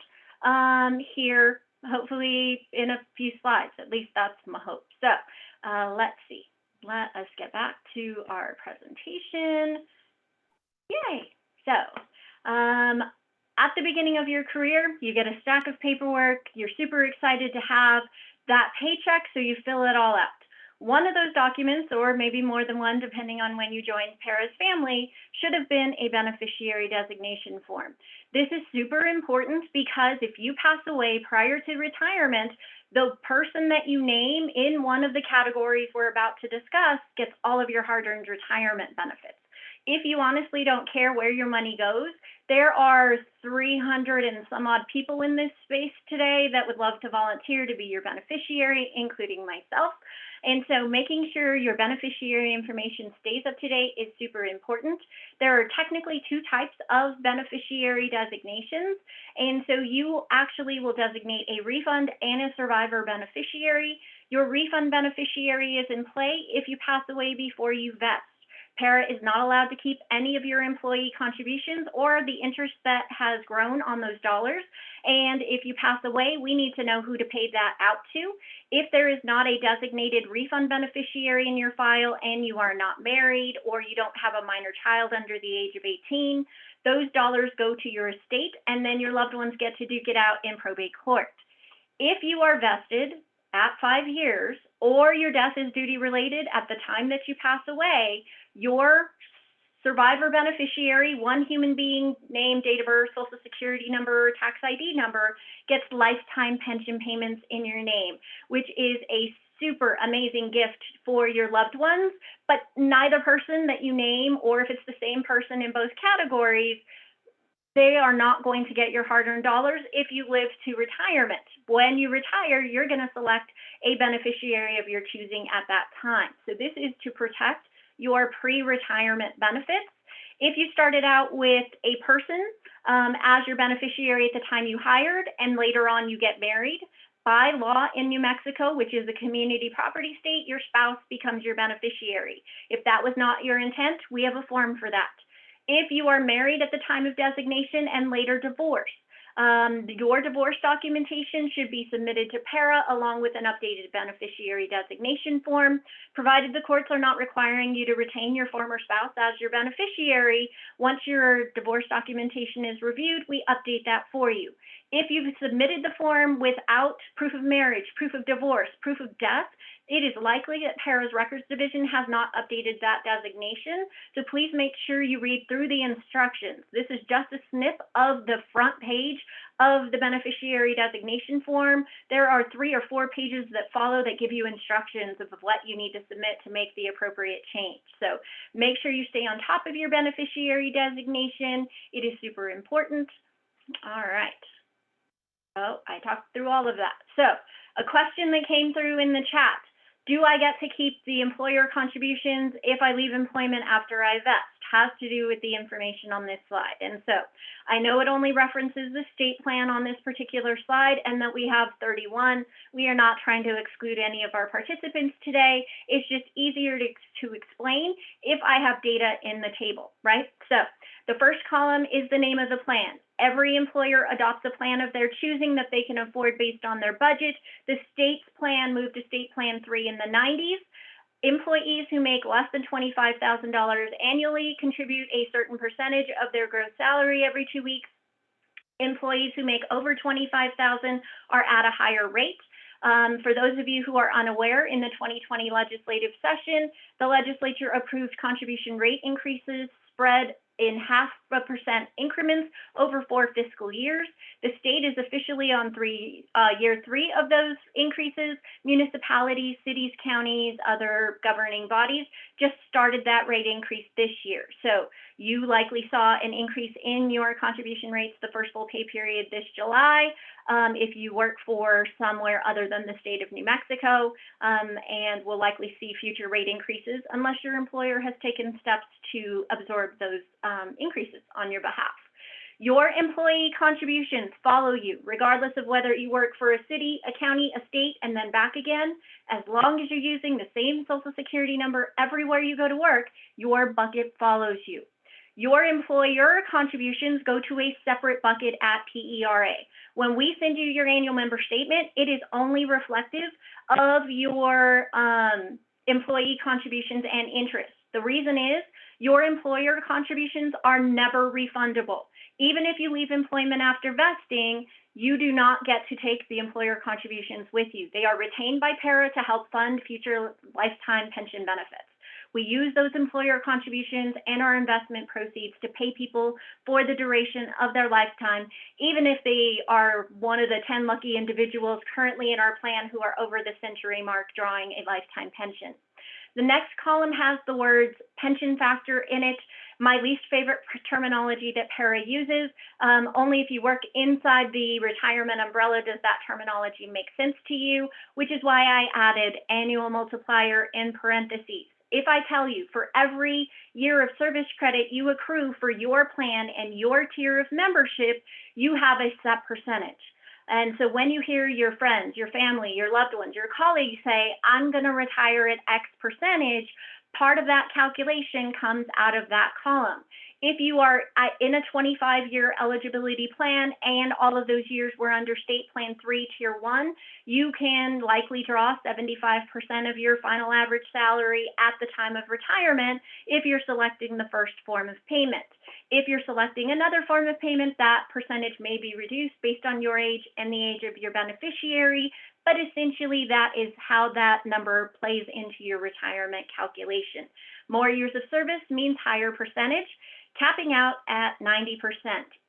here, hopefully in a few slides. At least that's my hope. So let's see. Let us get back to our presentation. Yay. So at the beginning of your career, you get a stack of paperwork. You're super excited to have that paycheck, so you fill it all out. One of those documents, or maybe more than one, depending on when you joined PERA's family, should have been a beneficiary designation form. This is super important because if you pass away prior to retirement, the person that you name in one of the categories we're about to discuss gets all of your hard-earned retirement benefits. If you honestly don't care where your money goes, there are 300 and some odd people in this space today that would love to volunteer to be your beneficiary, including myself. And so making sure your beneficiary information stays up to date is super important. There are technically two types of beneficiary designations. And so you actually will designate a refund and a survivor beneficiary. Your refund beneficiary is in play if you pass away before you vest. PERA is not allowed to keep any of your employee contributions or the interest that has grown on those dollars. And if you pass away, we need to know who to pay that out to. If there is not a designated refund beneficiary in your file and you are not married or you don't have a minor child under the age of 18, those dollars go to your estate and then your loved ones get to duke it out in probate court. If you are vested at 5 years or your death is duty related at the time that you pass away, your survivor beneficiary, one human being, name, date of birth, social security number, tax ID number, gets lifetime pension payments in your name, which is a super amazing gift for your loved ones. But neither person that you name, or if it's the same person in both categories, they are not going to get your hard-earned dollars if you live to retirement. When you retire, you're going to select a beneficiary of your choosing at that time. So this is to protect your pre-retirement benefits. If you started out with a person as your beneficiary at the time you hired and later on you get married, by law in New Mexico, which is a community property state, your spouse becomes your beneficiary. If that was not your intent, we have a form for that. If you are married at the time of designation and later divorced, your divorce documentation should be submitted to PERA along with an updated beneficiary designation form. Provided the courts are not requiring you to retain your former spouse as your beneficiary, once your divorce documentation is reviewed, we update that for you. If you've submitted the form without proof of marriage, proof of divorce, proof of death, it is likely that PERA's Records Division has not updated that designation, so please make sure you read through the instructions. This is just a snip of the front page of the beneficiary designation form. There are 3 or 4 pages that follow that give you instructions of what you need to submit to make the appropriate change. So make sure you stay on top of your beneficiary designation. It is super important. All right. Oh, I talked through all of that. So a question that came through in the chat. Do I get to keep the employer contributions if I leave employment after I vest? Has to do with the information on this slide. And so I know it only references the state plan on this particular slide and that we have 31. We are not trying to exclude any of our participants today. It's just easier to explain if I have data in the table, right? So the first column is the name of the plan. Every employer adopts a plan of their choosing that they can afford based on their budget. The state's plan moved to State Plan 3 in the 90s. Employees who make less than $25,000 annually contribute a certain percentage of their gross salary every 2 weeks. Employees who make over $25,000 are at a higher rate. For those of you who are unaware, in the 2020 legislative session, the legislature approved contribution rate increases spread in 0.5% increments over 4 fiscal years. The state is officially on year 3 of those increases. Municipalities, cities, counties, other governing bodies just started that rate increase this year. So you likely saw an increase in your contribution rates the first full pay period this July. If you work for somewhere other than the state of New Mexico, and will likely see future rate increases unless your employer has taken steps to absorb those increases on your behalf. Your employee contributions follow you, regardless of whether you work for a city, a county, a state, and then back again. As long as you're using the same Social Security number everywhere you go to work, your bucket follows you. Your employer contributions go to a separate bucket at PERA. When we send you your annual member statement, it is only reflective of your employee contributions and interest. The reason is your employer contributions are never refundable. Even if you leave employment after vesting, you do not get to take the employer contributions with you. They are retained by PERA to help fund future lifetime pension benefits. We use those employer contributions and our investment proceeds to pay people for the duration of their lifetime, even if they are one of the 10 lucky individuals currently in our plan who are over the century mark drawing a lifetime pension. The next column has the words pension factor in it. My least favorite terminology that PERA uses. Only if you work inside the retirement umbrella does that terminology make sense to you, which is why I added annual multiplier in parentheses. If I tell you for every year of service credit you accrue for your plan and your tier of membership, you have a set percentage. And so when you hear your friends, your family, your loved ones, your colleagues say, I'm going to retire at X percentage, part of that calculation comes out of that column. If you are in a 25-year eligibility plan and all of those years were under State Plan 3 Tier 1, you can likely draw 75% of your final average salary at the time of retirement if you're selecting the first form of payment. If you're selecting another form of payment, that percentage may be reduced based on your age and the age of your beneficiary, but essentially that is how that number plays into your retirement calculation. More years of service means higher percentage, capping out at 90%.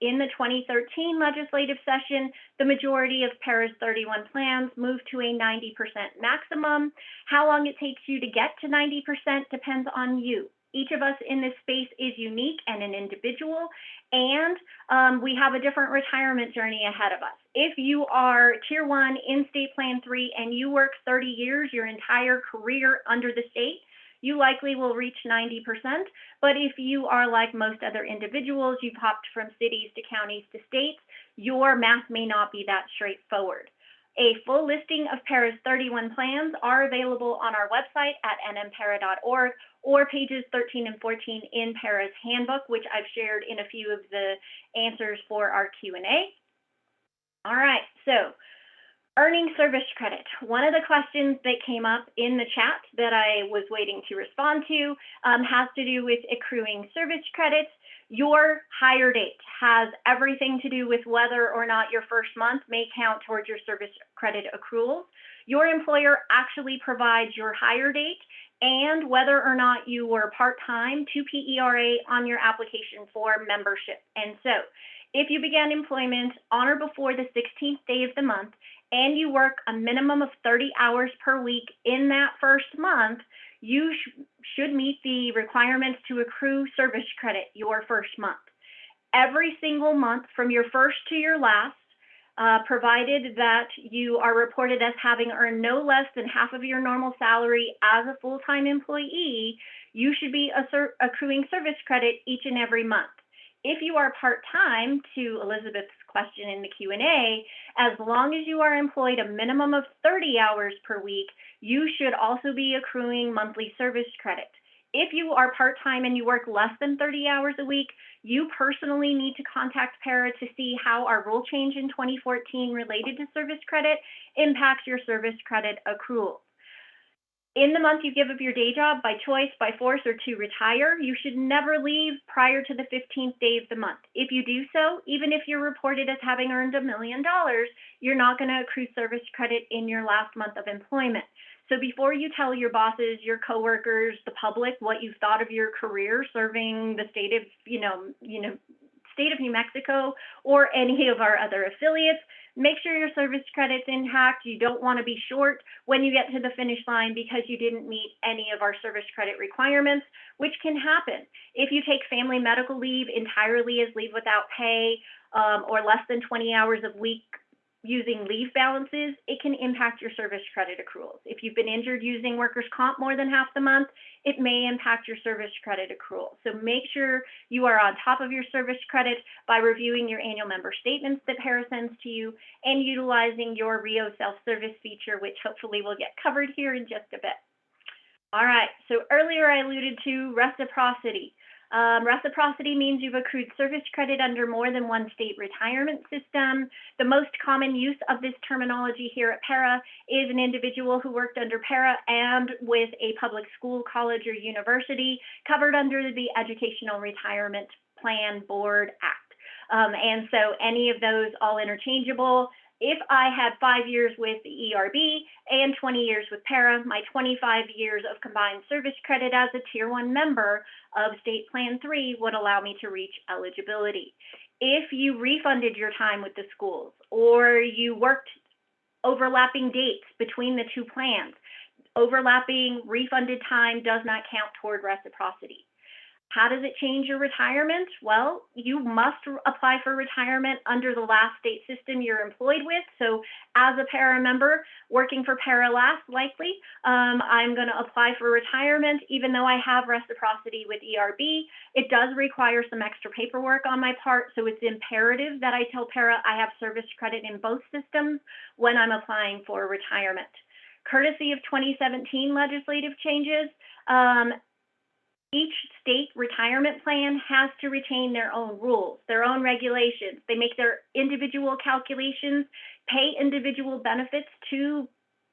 In the 2013 legislative session, the majority of PERA's 31 plans moved to a 90% maximum. How long it takes you to get to 90% depends on you. Each of us in this space is unique and an individual, and we have a different retirement journey ahead of us. If you are Tier 1 in State Plan 3 and you work 30 years, your entire career under the state, you likely will reach 90%. But if you are like most other individuals, you've hopped from cities to counties to states, your math may not be that straightforward. A full listing of PERA's 31 plans are available on our website at nmpera.org or pages 13 and 14 in PERA's handbook, which I've shared in a few of the answers for our Q&A. All right, so earning service credit. One of the questions that came up in the chat that I was waiting to respond to has to do with accruing service credits. Your hire date has everything to do with whether or not your first month may count towards your service credit accruals. Your employer actually provides your hire date and whether or not you were part-time to PERA on your application for membership. And so if you began employment on or before the 16th day of the month and you work a minimum of 30 hours per week in that first month, you should meet the requirements to accrue service credit your first month. Every single month from your first to your last, provided that you are reported as having earned no less than half of your normal salary as a full-time employee, you should be accruing service credit each and every month. If you are part-time, to Elizabeth's question in the Q&A, as long as you are employed a minimum of 30 hours per week, you should also be accruing monthly service credit. If you are part-time and you work less than 30 hours a week, you personally need to contact PERA to see how our rule change in 2014 related to service credit impacts your service credit accrual. In the month you give up your day job by choice, by force, or to retire, you should never leave prior to the 15th day of the month. If you do so, even if you're reported as having earned $1 million, you're not going to accrue service credit in your last month of employment. So before you tell your bosses, your coworkers, the public what you thought of your career serving the state of, state of New Mexico or any of our other affiliates, make sure your service credit's intact. You don't want to be short when you get to the finish line because you didn't meet any of our service credit requirements, which can happen. If you take family medical leave entirely as leave without pay, or less than 20 hours a week using leave balances, it can impact your service credit accruals. If you've been injured using workers' comp more than half the month, it may impact your service credit accrual. So make sure you are on top of your service credit by reviewing your annual member statements that PERA sends to you and utilizing your Rio self-service feature, which hopefully will get covered here in just a bit. All right, so earlier I alluded to reciprocity. Reciprocity means you've accrued service credit under more than one state retirement system. The most common use of this terminology here at PERA is an individual who worked under PERA and with a public school, college, or university covered under the Educational Retirement Plan Board Act. And so any of those all interchangeable. If I had 5 years with the ERB and 20 years with PERA, my 25 years of combined service credit as a Tier 1 member of State Plan 3 would allow me to reach eligibility. If you refunded your time with the schools or you worked overlapping dates between the two plans, overlapping refunded time does not count toward reciprocity. How does it change your retirement? Well, you must apply for retirement under the last state system you're employed with. So as a PERA member working for PERA last, likely, I'm going to apply for retirement even though I have reciprocity with ERB. It does require some extra paperwork on my part, so it's imperative that I tell PERA I have service credit in both systems when I'm applying for retirement. Courtesy of 2017 legislative changes, each state retirement plan has to retain their own rules, their own regulations. They make their individual calculations, pay individual benefits to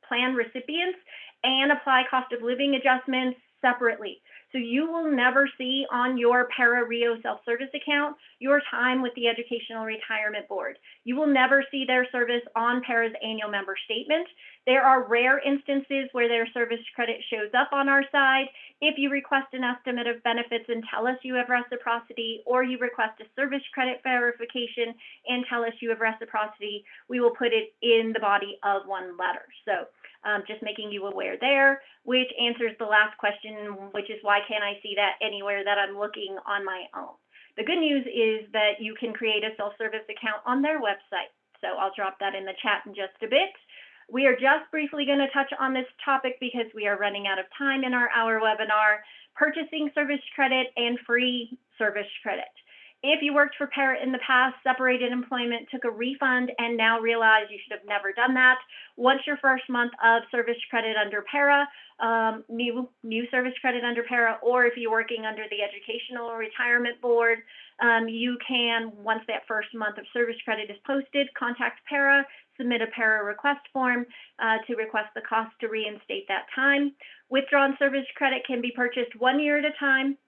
plan recipients, and apply cost of living adjustments separately. So you will never see on your PERA Rio self-service account your time with the Educational Retirement Board. You will never see their service on PERA's annual member statement. There are rare instances where their service credit shows up on our side. If you request an estimate of benefits and tell us you have reciprocity, or you request a service credit verification and tell us you have reciprocity, we will put it in the body of one letter. So just making you aware there, which answers the last question, which is why can't I see that anywhere that I'm looking on my own? The good news is that you can create a self-service account on their website. So I'll drop that in the chat in just a bit. We are just briefly going to touch on this topic because we are running out of time in our hour webinar, purchasing service credit and free service credit. If you worked for PERA in the past, separated employment, took a refund, and now realize you should have never done that, once your first month of service credit under PERA, new service credit under PERA, or if you're working under the Educational Retirement Board, you can, once that first month of service credit is posted, contact PERA, submit a PERA request form to request the cost to reinstate that time. Withdrawn service credit can be purchased 1 year at a time,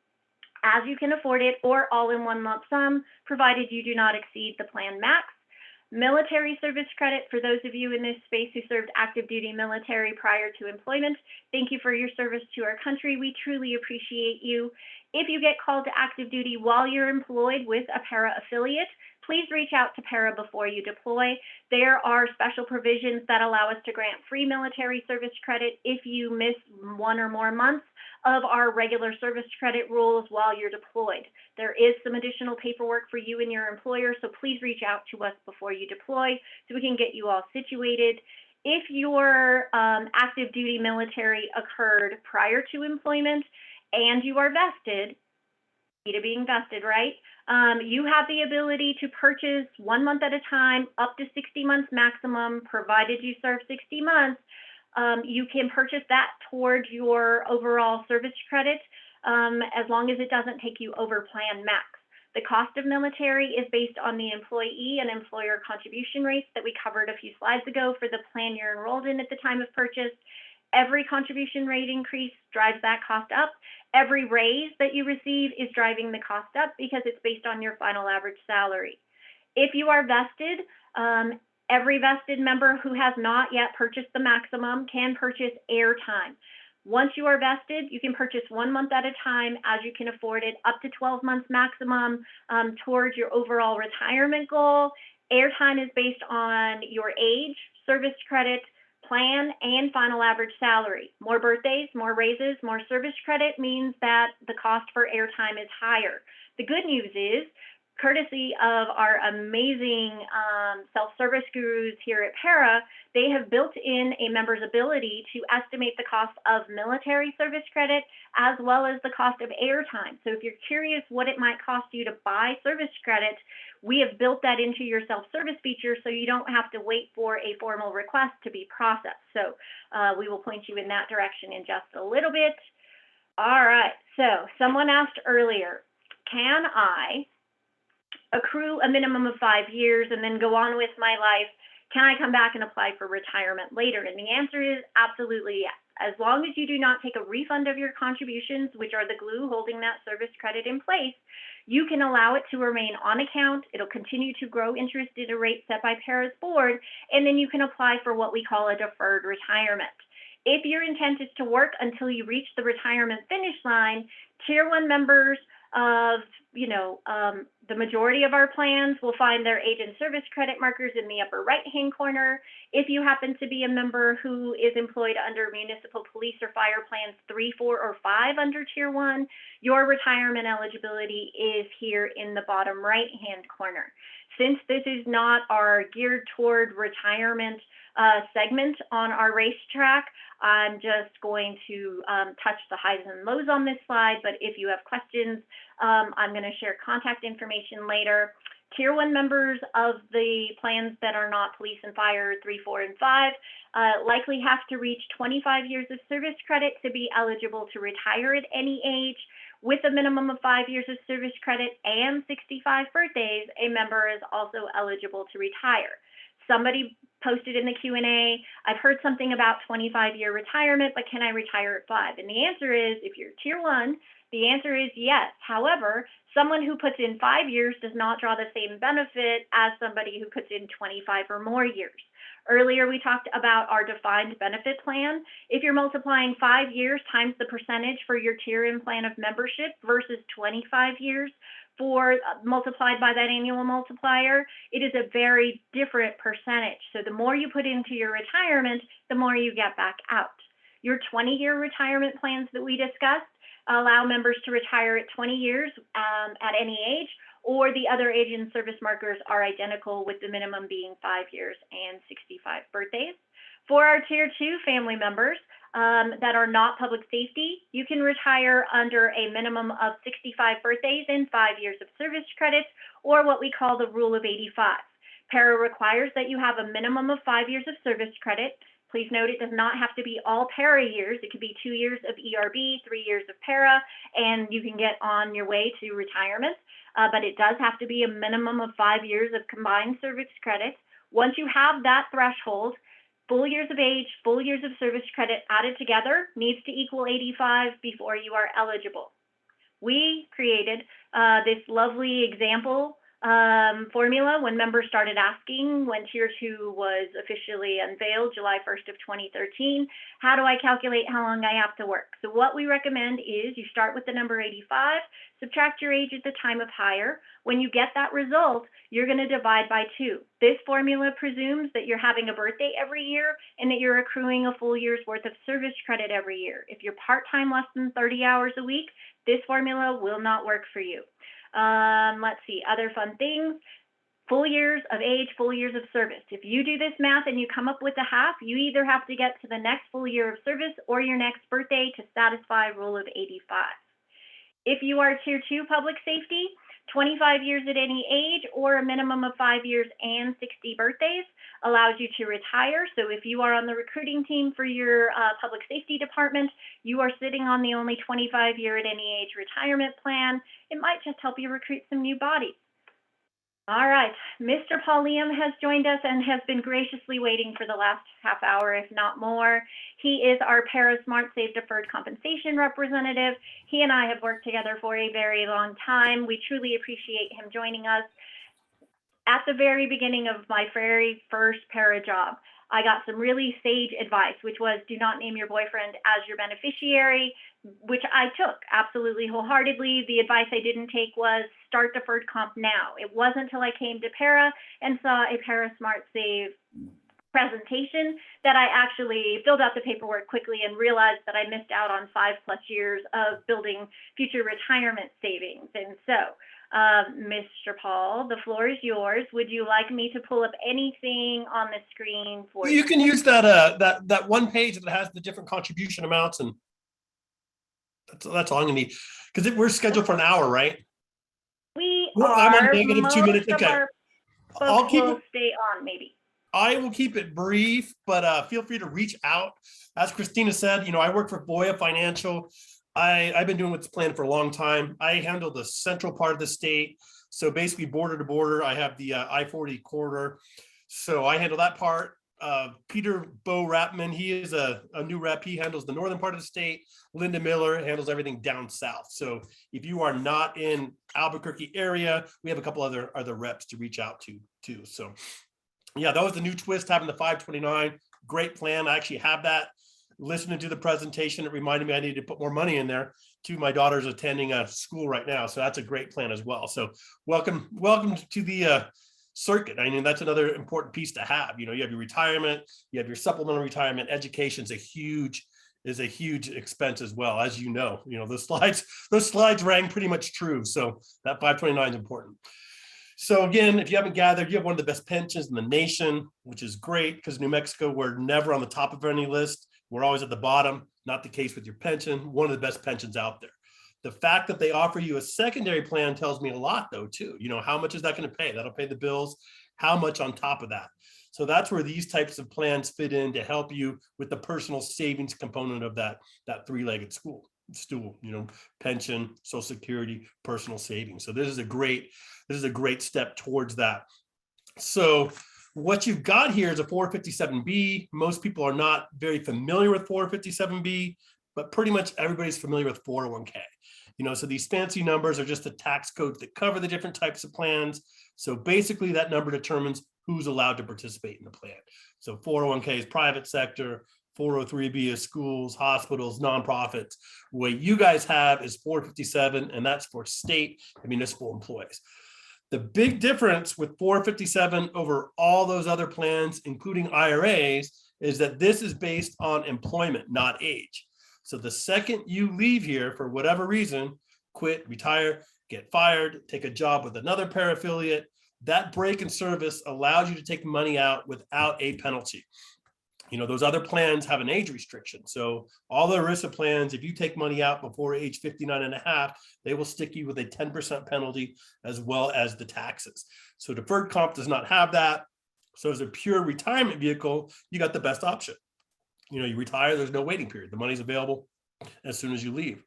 as you can afford it, or all in one lump sum, provided you do not exceed the plan max. Military service credit, for those of you in this space who served active duty military prior to employment, thank you for your service to our country. We truly appreciate you. If you get called to active duty while you're employed with a PERA affiliate, please reach out to PERA before you deploy. There are special provisions that allow us to grant free military service credit if you miss 1 or more months of our regular service credit rules while you're deployed. There is some additional paperwork for you and your employer, so please reach out to us before you deploy so we can get you all situated. If your active duty military occurred prior to employment and you are vested, to being vested, right? You have the ability to purchase 1 month at a time, up to 60 months maximum, provided you serve 60 months. You can purchase that towards your overall service credit as long as it doesn't take you over plan max. The cost of military is based on the employee and employer contribution rates that we covered a few slides ago for the plan you're enrolled in at the time of purchase. Every contribution rate increase drives that cost up. Every raise that you receive is driving the cost up because it's based on your final average salary. If you are vested, every vested member who has not yet purchased the maximum can purchase airtime. Once you are vested, you can purchase 1 month at a time as you can afford it, up to 12 months maximum towards your overall retirement goal. Airtime is based on your age, service credit, plan, and final average salary. More birthdays, more raises, more service credit means that the cost for airtime is higher. The good news is, courtesy of our amazing self-service gurus here at PERA, they have built in a member's ability to estimate the cost of military service credit as well as the cost of airtime. So if you're curious what it might cost you to buy service credit, we have built that into your self-service feature so you don't have to wait for a formal request to be processed. So we will point you in that direction in just a little bit. All right, so someone asked earlier, can I accrue a minimum of 5 years and then go on with my life? Can I come back and apply for retirement later? And the answer is absolutely yes. As long as you do not take a refund of your contributions, which are the glue holding that service credit in place, you can allow it to remain on account. It'll continue to grow interest at a rate set by PERA's board, and then you can apply for what we call a deferred retirement. If your intent is to work until you reach the retirement finish line, Tier 1 members of the majority of our plans will find their age and service credit markers in the upper right-hand corner. If you happen to be a member who is employed under municipal police or fire plans 3, 4, or 5 under Tier 1, your retirement eligibility is here in the bottom right-hand corner. Since this is not our geared toward retirement segment on our Racetrack, I'm just going to touch the highs and lows on this slide, but if you have questions, I'm going to share contact information later. Tier 1 members of the plans that are not police and fire 3, 4, and 5 likely have to reach 25 years of service credit to be eligible to retire at any age. With a minimum of 5 years of service credit and 65 birthdays, a member is also eligible to retire. Somebody posted in the Q&A, I've heard something about 25-year retirement, but can I retire at 5? And the answer is, if you're Tier 1, the answer is yes. However, someone who puts in 5 years does not draw the same benefit as somebody who puts in 25 or more years. Earlier, we talked about our defined benefit plan. If you're multiplying 5 years times the percentage for your tier and plan of membership versus 25 years multiplied by that annual multiplier, it is a very different percentage. So the more you put into your retirement, the more you get back out. Your 20-year retirement plans that we discussed allow members to retire at 20 years at any age, or the other age and service markers are identical, with the minimum being 5 years and 65 birthdays. For our Tier 2 family members that are not public safety, you can retire under a minimum of 65 birthdays and 5 years of service credit, or what we call the Rule of 85. PERA requires that you have a minimum of 5 years of service credit. Please note it does not have to be all PERA years. It could be 2 years of ERB, 3 years of PERA, and you can get on your way to retirement. But it does have to be a minimum of 5 years of combined service credit. Once you have that threshold, full years of age, full years of service credit added together needs to equal 85 before you are eligible. We created this lovely example formula when members started asking when Tier 2 was officially unveiled, July 1st of 2013. How do I calculate how long I have to work? So what we recommend is you start with the number 85, subtract your age at the time of hire. When you get that result, you're going to divide by 2. This formula presumes that you're having a birthday every year and that you're accruing a full year's worth of service credit every year. If you're part-time, less than 30 hours a week, this formula will not work for you. Let's see, other fun things. Full years of age, full years of service. If you do this math and you come up with a half, you either have to get to the next full year of service or your next birthday to satisfy Rule of 85. If you are Tier 2 public safety, 25 years at any age or a minimum of 5 years and 60 birthdays allows you to retire. So if you are on the recruiting team for your public safety department, you are sitting on the only 25-year at any age retirement plan. It might just help you recruit some new bodies. All right, Mr. Paul Liam has joined us and has been graciously waiting for the last half hour, if not more. He is our PERA Smart Save Deferred Compensation representative. He and I have worked together for a very long time. We truly appreciate him joining us. At the very beginning of my very first PERA job, I got some really sage advice, which was do not name your boyfriend as your beneficiary, which I took absolutely wholeheartedly. The advice I didn't take was start deferred comp now. It wasn't until I came to PERA and saw a PERA Smart Save presentation that I actually filled out the paperwork quickly and realized that I missed out on 5+ years of building future retirement savings. And so, Mr. Paul, the floor is yours. Would you like me to pull up anything on the screen for you? You can use that that one page that has the different contribution amounts, and that's all I'm gonna need, because we're scheduled for an hour, right? We Well, are. I'm on negative 2 minutes. Most of Okay. our I'll folks keep will it. stay on, maybe. I will keep it brief, but feel free to reach out. As Christina said, I work for Voya Financial. I've been doing what's planned for a long time. I handle the central part of the state. So basically border to border, I have the I-40 corridor. So I handle that part. Peter Bo Rapman, he is a new rep. He handles the northern part of the state. Linda Miller handles everything down south. So if you are not in Albuquerque area, we have a couple other reps to reach out to too. So yeah, that was the new twist, having the 529. Great plan. I actually have that. Listening to the presentation, it reminded me I needed to put more money in there too. My daughter's attending a school right now, so that's a great plan as well. So welcome to the circuit. I mean, that's another important piece to have. You have your retirement, you have your supplemental retirement. Education is a huge expense as well. As those slides rang pretty much true. So that 529 is important. So again, if you haven't gathered, you have one of the best pensions in the nation, which is great because New Mexico, we're never on the top of any list. We're always at the bottom. Not the case with your pension. One of the best pensions out there. The fact that they offer you a secondary plan tells me a lot though, too. How much is that going to pay? That'll pay the bills. How much on top of that? So that's where these types of plans fit in to help you with the personal savings component of that three-legged stool, pension, Social Security, personal savings. So this is a great step towards that. So what you've got here is a 457B. Most people are not very familiar with 457B, but pretty much everybody's familiar with 401k. So these fancy numbers are just the tax codes that cover the different types of plans. So basically that number determines who's allowed to participate in the plan. So 401k is private sector, 403B is schools, hospitals, nonprofits. What you guys have is 457, and that's for state and municipal employees. The big difference with 457 over all those other plans, including IRAs, is that this is based on employment, not age. So the second you leave here for whatever reason, quit, retire, get fired, take a job with another paraffiliate, that break in service allows you to take money out without a penalty. Those other plans have an age restriction. So all the ERISA plans, if you take money out before age 59 and a half, they will stick you with a 10% penalty as well as the taxes. So deferred comp does not have that. So as a pure retirement vehicle, you got the best option. You retire, there's no waiting period. The money's available as soon as you leave.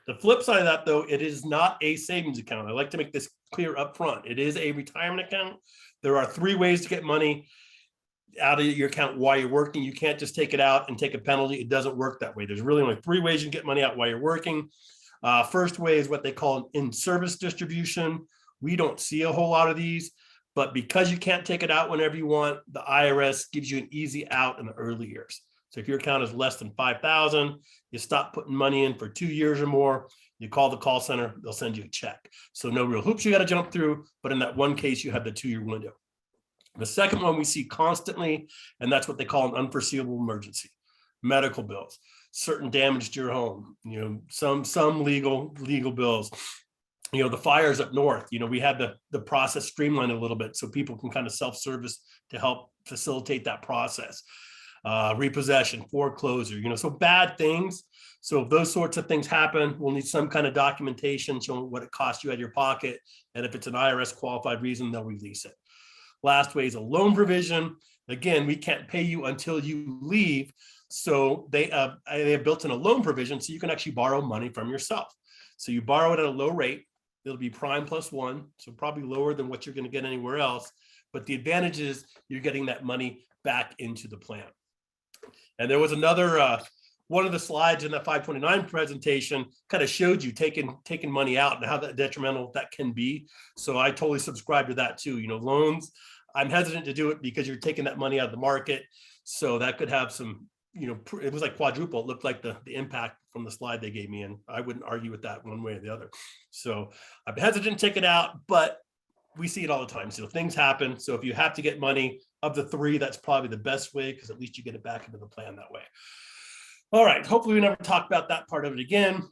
The flip side of that, though, it is not a savings account. I like to make this clear up front. It is a retirement account. There are 3 ways to get money out of your account while you're working. You can't just take it out and take a penalty. It doesn't work that way. There's really only 3 ways you can get money out while you're working. First way is what they call an in-service distribution. We don't see a whole lot of these, but because you can't take it out whenever you want, the IRS gives you an easy out in the early years. So if your account is less than $5,000, you stop putting money in for 2 years or more, you call the call center, they'll send you a check. So no real hoops you got to jump through, but in that one case, you have the 2-year window. The second one we see constantly, and that's what they call an unforeseeable emergency. Medical bills, certain damage to your home, some legal bills. The fires up north, we had the process streamlined a little bit so people can kind of self-service to help facilitate that process. Repossession, foreclosure, so bad things. So if those sorts of things happen, we'll need some kind of documentation showing what it cost you out of your pocket. And if it's an IRS qualified reason, they'll release it. Last way is a loan provision. Again, we can't pay you until you leave. So they have built in a loan provision so you can actually borrow money from yourself. So you borrow it at a low rate. It'll be prime +1, so probably lower than what you're going to get anywhere else. But the advantage is you're getting that money back into the plan. And there was another, one of the slides in that 529 presentation kind of showed you taking money out and how that detrimental that can be. So I totally subscribe to that too. You know, loans, I'm hesitant to do it because you're taking that money out of the market. So that could have some, you know, it was like quadruple. It looked like the impact from the slide they gave me. And I wouldn't argue with that one way or the other. So I'm hesitant to take it out, but we see it all the time. So things happen. So if you have to get money of the three, that's probably the best way, because at least you get it back into the plan that way. All right. Hopefully we never talk about that part of it again.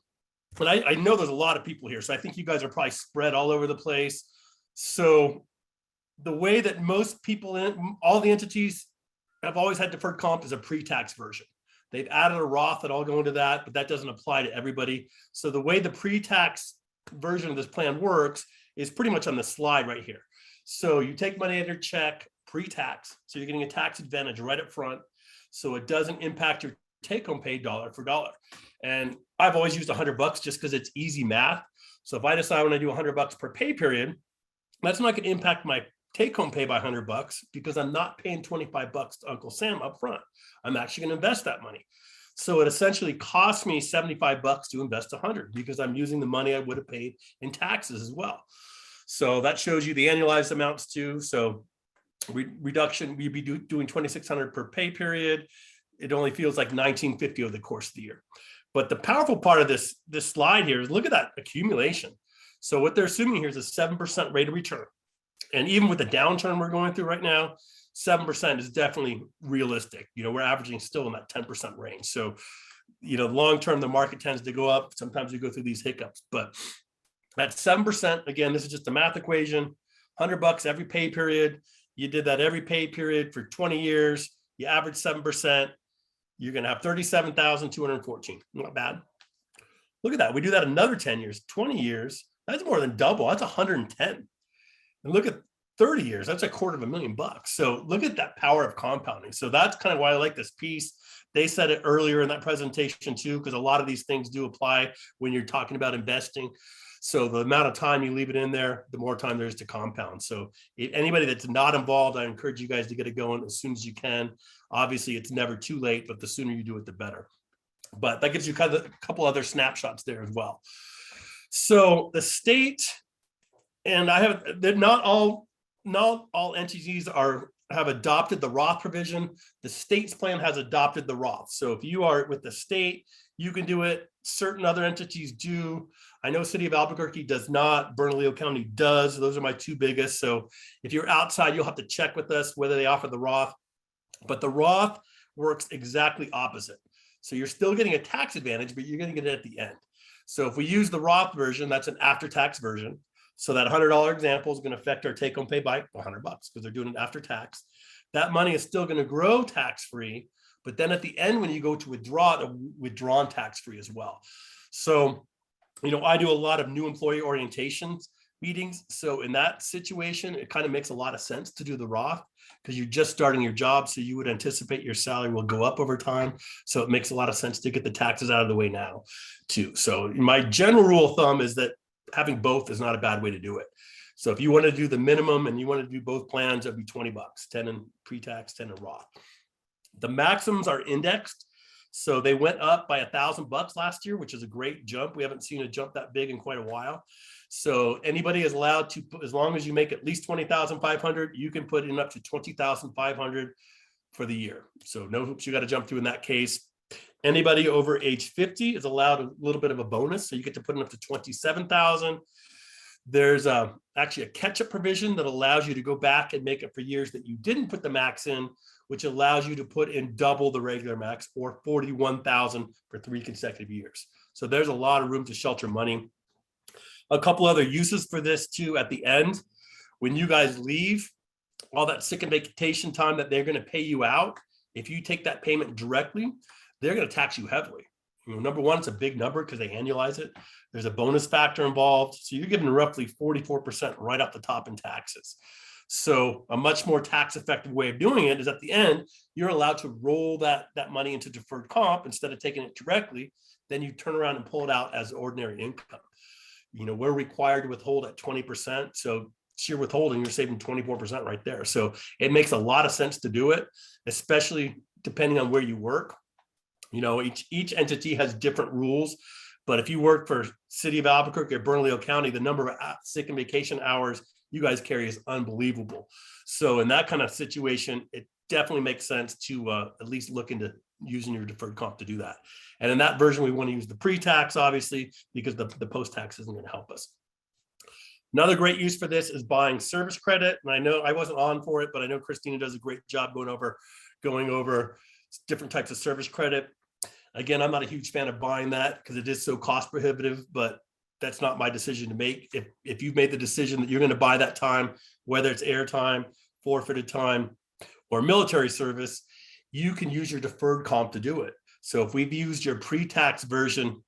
But I know there's a lot of people here. So I think you guys are probably spread all over the place. So the way that most people in all the entities have always had deferred comp is a pre-tax version. They've added a Roth that all go into that, but that doesn't apply to everybody. So the way the pre-tax version of this plan works is pretty much on the slide right here. So you take money out of your check pre-tax. So you're getting a tax advantage right up front. So it doesn't impact your take-home pay dollar for dollar. And I've always used $100 just because it's easy math. So if I decide when I do $100 per pay period, that's not going to impact my take-home pay by $100 because I'm not paying $25 to Uncle Sam up front. I'm actually going to invest that money. So it essentially costs me $75 to invest 100 because I'm using the money I would have paid in taxes as well. So that shows you the annualized amounts too. So reduction, we'd be doing $2,600 per pay period. It only feels like $1,950 over the course of the year. But the powerful part of this slide here is look at that accumulation. So what they're assuming here is a 7% rate of return. And even with the downturn we're going through right now, 7% is definitely realistic. You know, we're averaging still in that 10% range. So, you know, long term, the market tends to go up. Sometimes we go through these hiccups, but at 7%, again, this is just a math equation, $100 every pay period. You did that every pay period for 20 years. You average 7%. You're going to have 37,214. Not bad. Look at that. We do that another 10 years, 20 years. That's more than double. That's 110. And look at 30 years, that's $250,000. So look at that power of compounding. So that's kind of why I like this piece. They said it earlier in that presentation too, because a lot of these things do apply when you're talking about investing. So the amount of time you leave it in there, the more time there is to compound. So if anybody that's not involved, I encourage you guys to get it going as soon as you can. Obviously, it's never too late, but the sooner you do it, the better. But that gives you kind of a couple other snapshots there as well. So the state, and they're not all entities have adopted the Roth provision. The state's plan has adopted the Roth. So if you are with the state, you can do it. Certain other entities do. I know City of Albuquerque does not. Bernalillo County does. Those are my two biggest. So if you're outside, you'll have to check with us whether they offer the Roth. But the Roth works exactly opposite. So you're still getting a tax advantage, but you're going to get it at the end. So if we use the Roth version, that's an after-tax version. So that $100 example is going to affect our take-home pay by $100 because they're doing it after tax. That money is still going to grow tax-free, but then at the end, when you go to withdraw it, withdrawn tax-free as well. So, you know, I do a lot of new employee orientations meetings. So in that situation, it kind of makes a lot of sense to do the Roth because you're just starting your job. So you would anticipate your salary will go up over time. So it makes a lot of sense to get the taxes out of the way now too. So my general rule of thumb is that having both is not a bad way to do it. So if you want to do the minimum and you want to do both plans, it'd be $20, 10 in pre-tax, 10 in Roth. The maximums are indexed. So they went up by $1,000 last year, which is a great jump. We haven't seen a jump that big in quite a while. So anybody is allowed to, as long as you make at least 20,500, you can put in up to 20,500 for the year. So no hoops you got to jump through in that case. Anybody over age 50 is allowed a little bit of a bonus. So you get to put in up to 27,000. There's actually a catch-up provision that allows you to go back and make it for years that you didn't put the max in, which allows you to put in double the regular max or 41,000 for 3 consecutive years. So there's a lot of room to shelter money. A couple other uses for this too at the end. When you guys leave, all that sick and vacation time that they're going to pay you out, if you take that payment directly, they're going to tax you heavily. You know, number one, it's a big number because they annualize it. There's a bonus factor involved. So you're giving roughly 44% right off the top in taxes. So a much more tax effective way of doing it is at the end, you're allowed to roll that money into deferred comp instead of taking it directly. Then you turn around and pull it out as ordinary income. we're required to withhold at 20%. So sheer withholding, you're saving 24% right there. So it makes a lot of sense to do it, especially depending on where you work. Each entity has different rules, but if you work for City of Albuquerque or Bernalillo County, the number of sick and vacation hours you guys carry is unbelievable. So in that kind of situation, it definitely makes sense to at least look into using your deferred comp to do that. And in that version, we want to use the pre-tax, obviously, because the post-tax isn't going to help us. Another great use for this is buying service credit. And I know I wasn't on for it, but I know Christina does a great job going over different types of service credit. Again, I'm not a huge fan of buying that because it is so cost prohibitive, but that's not my decision to make. If you've made the decision that you're going to buy that time, whether it's airtime, forfeited time, or military service, you can use your deferred comp to do it. So if we've used your pre-tax version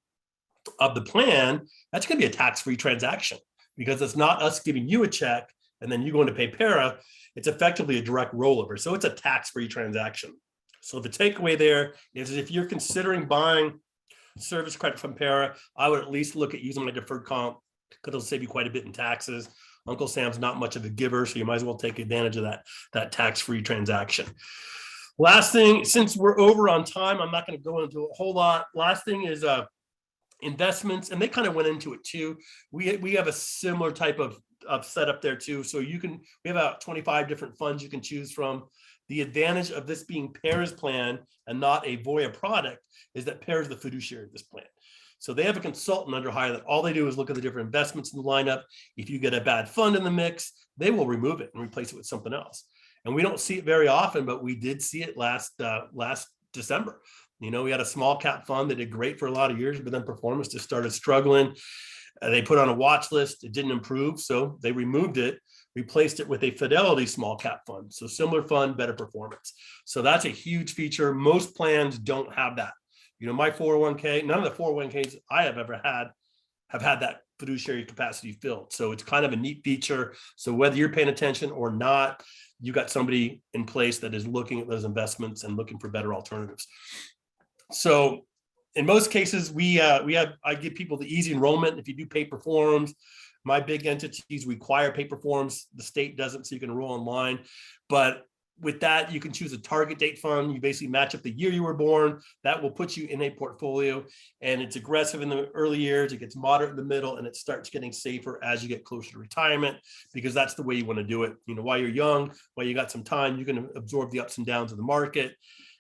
of the plan, that's going to be a tax-free transaction because it's not us giving you a check and then you going to pay PERA. It's effectively a direct rollover. So it's a tax-free transaction. So the takeaway there is if you're considering buying service credit from PERA, I would at least look at using my deferred comp because it'll save you quite a bit in taxes. Uncle Sam's not much of a giver, so you might as well take advantage of that tax-free transaction. Last thing, since we're over on time, I'm not going to go into a whole lot. Last thing is investments, and they kind of went into it too. We have a similar type of setup there too. So we have about 25 different funds you can choose from. The advantage of this being PERA's plan and not a Voya product is that PERA is the fiduciary of this plan. So they have a consultant under hire that all they do is look at the different investments in the lineup. If you get a bad fund in the mix, they will remove it and replace it with something else. And we don't see it very often, but we did see it last December. We had a small cap fund that did great for a lot of years, but then performance just started struggling. They put on a watch list. It didn't improve, so they removed it, replaced it with a Fidelity small cap fund. So similar fund, better performance. So that's a huge feature. Most plans don't have that. My 401k, none of the 401ks I have ever had have had that fiduciary capacity filled. So it's kind of a neat feature. So whether you're paying attention or not, you got somebody in place that is looking at those investments and looking for better alternatives. So in most cases, I give people the easy enrollment. If you do paper forms, my big entities require paper forms. The state doesn't, so you can enroll online. But with that, you can choose a target date fund. You basically match up the year you were born. That will put you in a portfolio. And it's aggressive in the early years. It gets moderate in the middle, and it starts getting safer as you get closer to retirement, because that's the way you want to do it. While you're young, while you got some time, you can absorb the ups and downs of the market.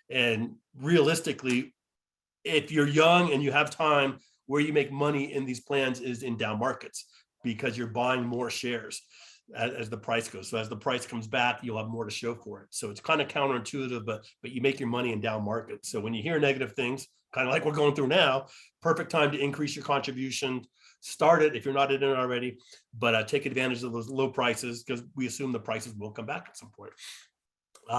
And realistically, if you're young and you have time, where you make money in these plans is in down markets, because you're buying more shares as the price goes. So as the price comes back, you'll have more to show for it. So it's kind of counterintuitive, but you make your money in down markets. So when you hear negative things, kind of like we're going through now, perfect time to increase your contribution. Start it if you're not in it already, but take advantage of those low prices, because we assume the prices will come back at some point.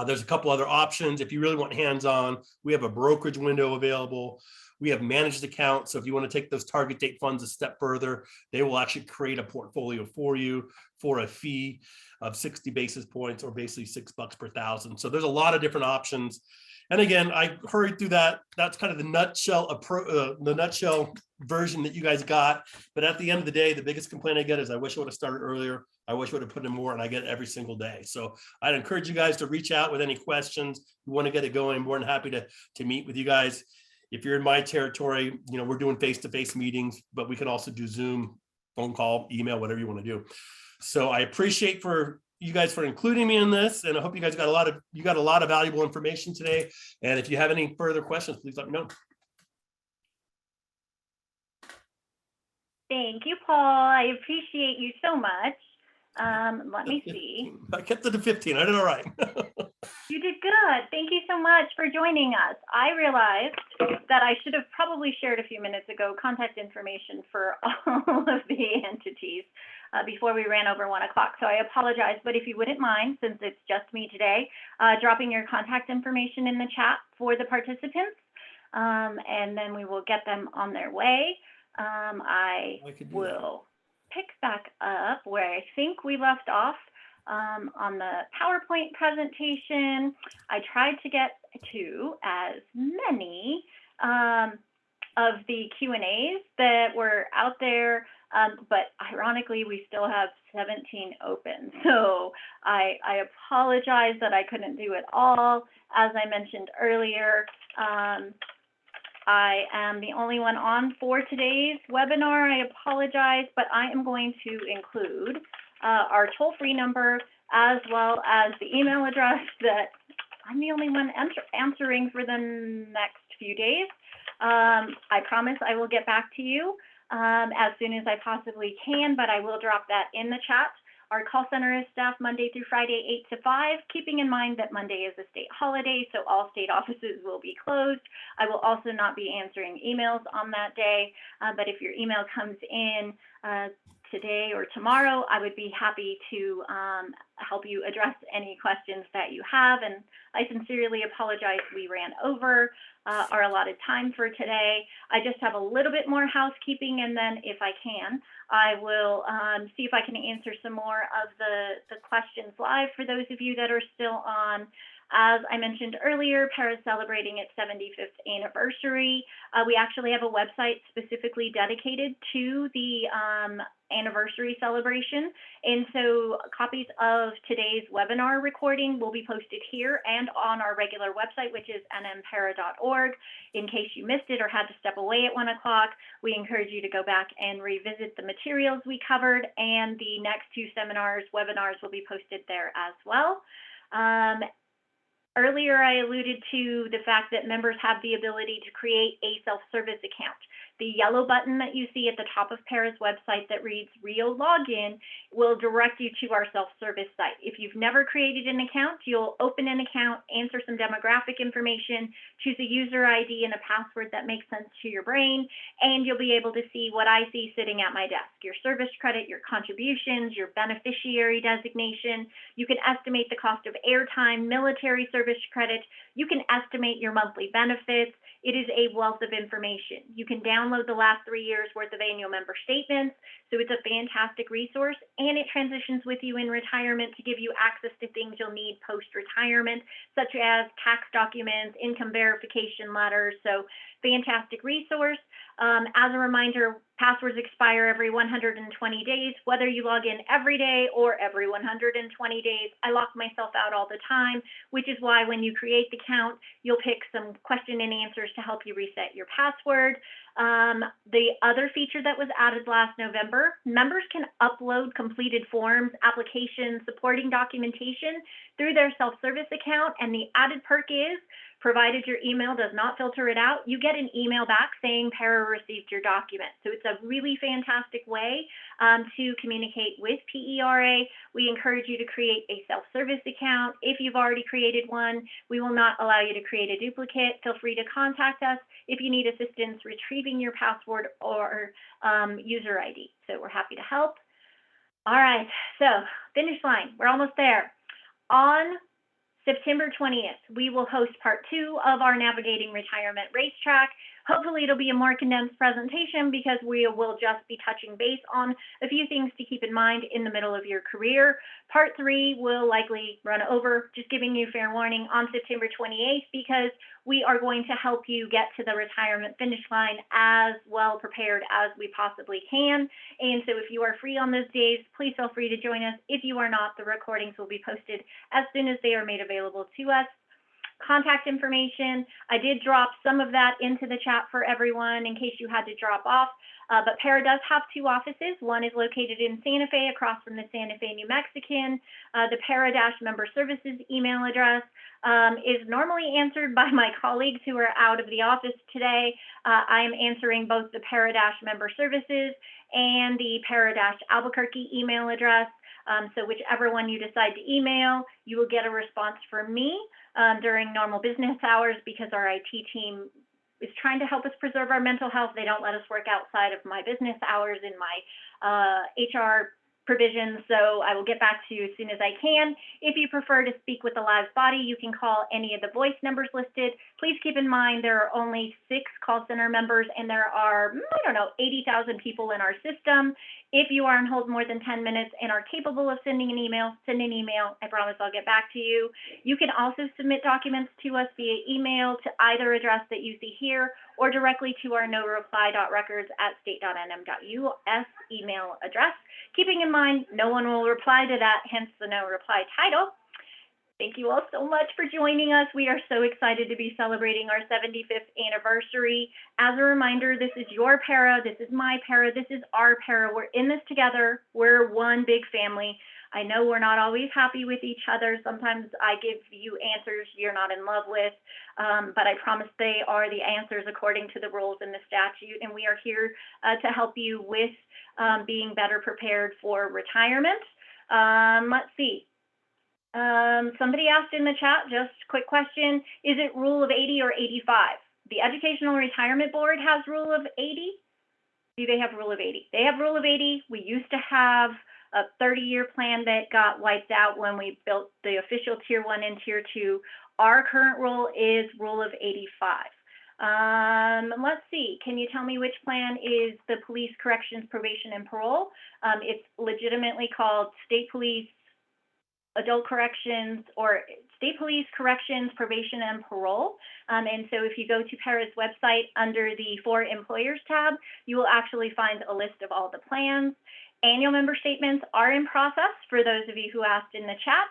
There's a couple other options. If you really want hands-on, we have a brokerage window available. We have managed accounts. So if you want to take those target date funds a step further, they will actually create a portfolio for you for a fee of 60 basis points, or basically $6 per thousand. So there's a lot of different options. And again, I hurried through that. That's kind of the nutshell version that you guys got. But at the end of the day, the biggest complaint I get is I wish I would have started earlier. I wish I would have put in more, and I get it every single day. So I'd encourage you guys to reach out with any questions. You want to get it going, more than happy to meet with you guys. If you're in my territory, we're doing face-to-face meetings, but we can also do Zoom, phone call, email, whatever you want to do. So I appreciate you guys for including me in this, and I hope you guys got a lot of valuable information today. And if you have any further questions, please let me know. Thank you, Paul. I appreciate you so much. Let me see. I kept it to 15. I did all right. You did good. Thank you so much for joining us. I realized that I should have probably shared a few minutes ago contact information for all of the entities before we ran over 1 o'clock. So I apologize, but if you wouldn't mind, since it's just me today, dropping your contact information in the chat for the participants, and then we will get them on their way. I will pick back up where I think we left off on the PowerPoint presentation. I tried to get to as many of the Q&As that were out there but ironically, we still have 17 open. So I apologize that I couldn't do it all. As I mentioned earlier, I am the only one on for today's webinar. I apologize, but I am going to include our toll-free number as well as the email address that I'm the only one answering for the next few days. I promise I will get back to you as soon as I possibly can, but I will drop that in the chat. Our call center is staffed Monday through Friday, 8 to 5, keeping in mind that Monday is a state holiday, so all state offices will be closed. I will also not be answering emails on that day, but if your email comes in today or tomorrow, I would be happy to help you address any questions that you have. And I sincerely apologize we ran over our allotted time for today. I just have a little bit more housekeeping, and then if I can, I will see if I can answer some more of the questions live for those of you that are still on. As I mentioned earlier, PERA is celebrating its 75th anniversary. We actually have a website specifically dedicated to the anniversary celebration. And so copies of today's webinar recording will be posted here and on our regular website, which is nmpera.org. In case you missed it or had to step away at 1 o'clock, we encourage you to go back and revisit the materials we covered, and the next two webinars will be posted there as well. Earlier, I alluded to the fact that members have the ability to create a self-service account. The yellow button that you see at the top of PERA's website that reads Rio Login will direct you to our self-service site. If you've never created an account, you'll open an account, answer some demographic information, choose a user ID and a password that makes sense to your brain, and you'll be able to see what I see sitting at my desk: your service credit, your contributions, your beneficiary designation. You can estimate the cost of airtime, military service credit. You can estimate your monthly benefits. It is a wealth of information. You can download the last 3 years worth of annual member statements. So it's a fantastic resource, and it transitions with you in retirement to give you access to things you'll need post-retirement, such as tax documents, income verification letters. So fantastic resource. As a reminder, passwords expire every 120 days, whether you log in every day or every 120 days. I lock myself out all the time, which is why when you create the account, you'll pick some question and answers to help you reset your password. The other feature that was added last November, members can upload completed forms, applications, supporting documentation through their self-service account, and the added perk is, provided your email does not filter it out, you get an email back saying PERA received your document. So it's a really fantastic way to communicate with PERA. We encourage you to create a self-service account. If you've already created one, we will not allow you to create a duplicate. Feel free to contact us if you need assistance retrieving your password or user ID. So we're happy to help. All right, so finish line, we're almost there. On September 20th, we will host part 2 of our Navigating Retirement Racetrack. Hopefully it'll be a more condensed presentation because we will just be touching base on a few things to keep in mind in the middle of your career. Part 3 will likely run over, just giving you fair warning, on September 28th, because we are going to help you get to the retirement finish line as well prepared as we possibly can. And so if you are free on those days, please feel free to join us. If you are not, the recordings will be posted as soon as they are made available to us. Contact information, I did drop some of that into the chat for everyone in case you had to drop off, but PERA does have 2 offices. One is located in Santa Fe, across from the Santa Fe New Mexican. The PERA-Member Services email address is normally answered by my colleagues who are out of the office today. I am answering both the PERA-Member Services and the PERA-Albuquerque email address. So whichever one you decide to email, you will get a response from me during normal business hours, because our IT team is trying to help us preserve our mental health. They don't let us work outside of my business hours in my HR provisions, so I will get back to you as soon as I can. If you prefer to speak with a live body, you can call any of the voice numbers listed. Please keep in mind there are only 6 call center members, and there are, 80,000 people in our system. If you are on hold more than 10 minutes and are capable of sending an email, send an email. I promise I'll get back to you. You can also submit documents to us via email to either address that you see here or directly to our noreply.records@state.nm.us email address. Keeping in mind, no one will reply to that, hence the no reply title. Thank you all so much for joining us. We are so excited to be celebrating our 75th anniversary. As a reminder, this is your PERA, this is my PERA, this is our PERA. We're in this together. We're one big family. I know we're not always happy with each other. Sometimes I give you answers you're not in love with, but I promise they are the answers according to the rules in the statute, and we are here to help you with being better prepared for retirement. Let's see. Somebody asked in the chat, just quick question, is it rule of 80 or 85? The Educational Retirement Board has rule of 80. Do they have rule of 80? They have rule of 80. We used to have a 30-year plan that got wiped out when we built the official Tier 1 and Tier 2. Our current rule is rule of 85. Let's see, can you tell me which plan is the Police, Corrections, Probation, and Parole? It's legitimately called State Police, Adult Corrections, or State Police, Corrections, Probation, and Parole. And so if you go to PERA's website under the For Employers tab, you will actually find a list of all the plans. Annual member statements are in process for those of you who asked in the chat.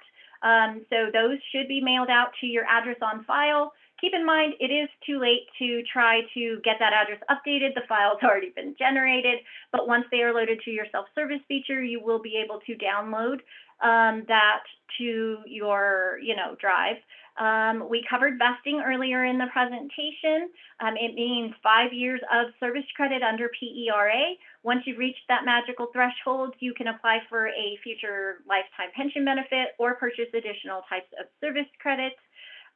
So those should be mailed out to your address on file. Keep in mind, it is too late to try to get that address updated. The file's already been generated, but once they are loaded to your self-service feature, you will be able to download that to your, drive. We covered vesting earlier in the presentation. It means 5 years of service credit under PERA. Once you've reached that magical threshold, you can apply for a future lifetime pension benefit or purchase additional types of service credits.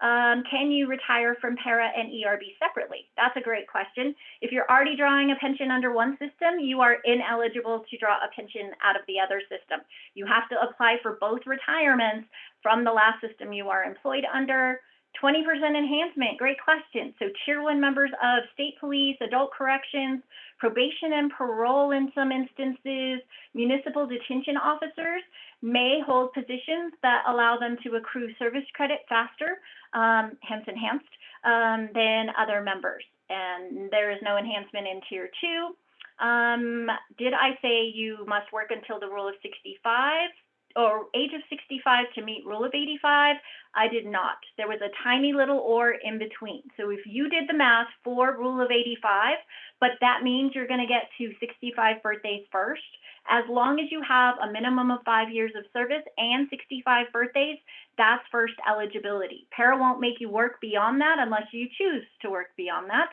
Can you retire from PERA and ERB separately? That's a great question. If you're already drawing a pension under one system, you are ineligible to draw a pension out of the other system. You have to apply for both retirements from the last system you are employed under. 20% enhancement, great question. So Tier 1 members of state police, adult corrections, probation and parole in some instances, municipal detention officers may hold positions that allow them to accrue service credit faster, hence enhanced, than other members. And there is no enhancement in Tier 2. Did I say you must work until the rule of 65? Or age of 65 to meet rule of 85, I did not. There was a tiny little or in between. So if you did the math for rule of 85, but that means you're going to get to 65 birthdays first, as long as you have a minimum of 5 years of service and 65 birthdays, that's first eligibility. PERA won't make you work beyond that unless you choose to work beyond that.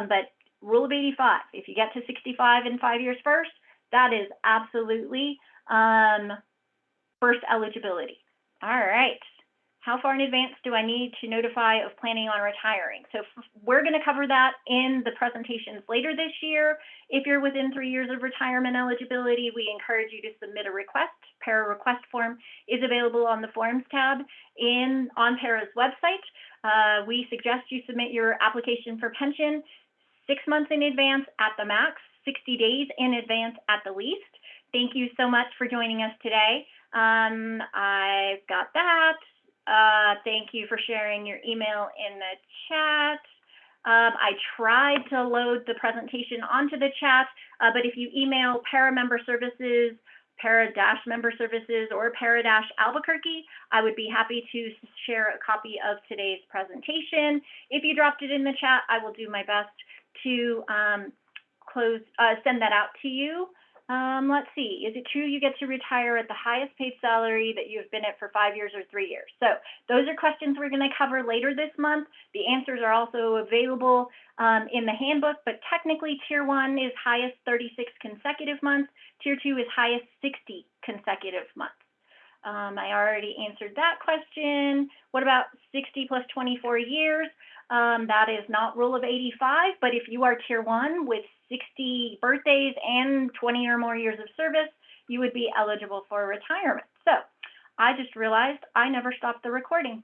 But rule of 85, if you get to 65 in 5 years first, that is absolutely first eligibility. All right. How far in advance do I need to notify of planning on retiring? So we're going to cover that in the presentations later this year. If you're within 3 years of retirement eligibility, we encourage you to submit a request. PERA request form is available on the Forms tab on PERA's website. We suggest you submit your application for pension 6 months in advance at the max, 60 days in advance at the least. Thank you so much for joining us today. I've got that. Thank you for sharing your email in the chat. I tried to load the presentation onto the chat, but if you email PERA Member Services, PERA-Member Services, or PERA-Albuquerque, I would be happy to share a copy of today's presentation. If you dropped it in the chat, I will do my best to send that out to you. Let's see, is it true you get to retire at the highest paid salary that you've been at for 5 years or 3 years? So those are questions we're going to cover later this month. The answers are also available in the handbook, but technically Tier 1 is highest 36 consecutive months. Tier 2 is highest 60 consecutive months. I already answered that question. What about 60 plus 24 years? That is not rule of 85, but if you are Tier 1 with 60 birthdays and 20 or more years of service, you would be eligible for retirement. So I just realized I never stopped the recording.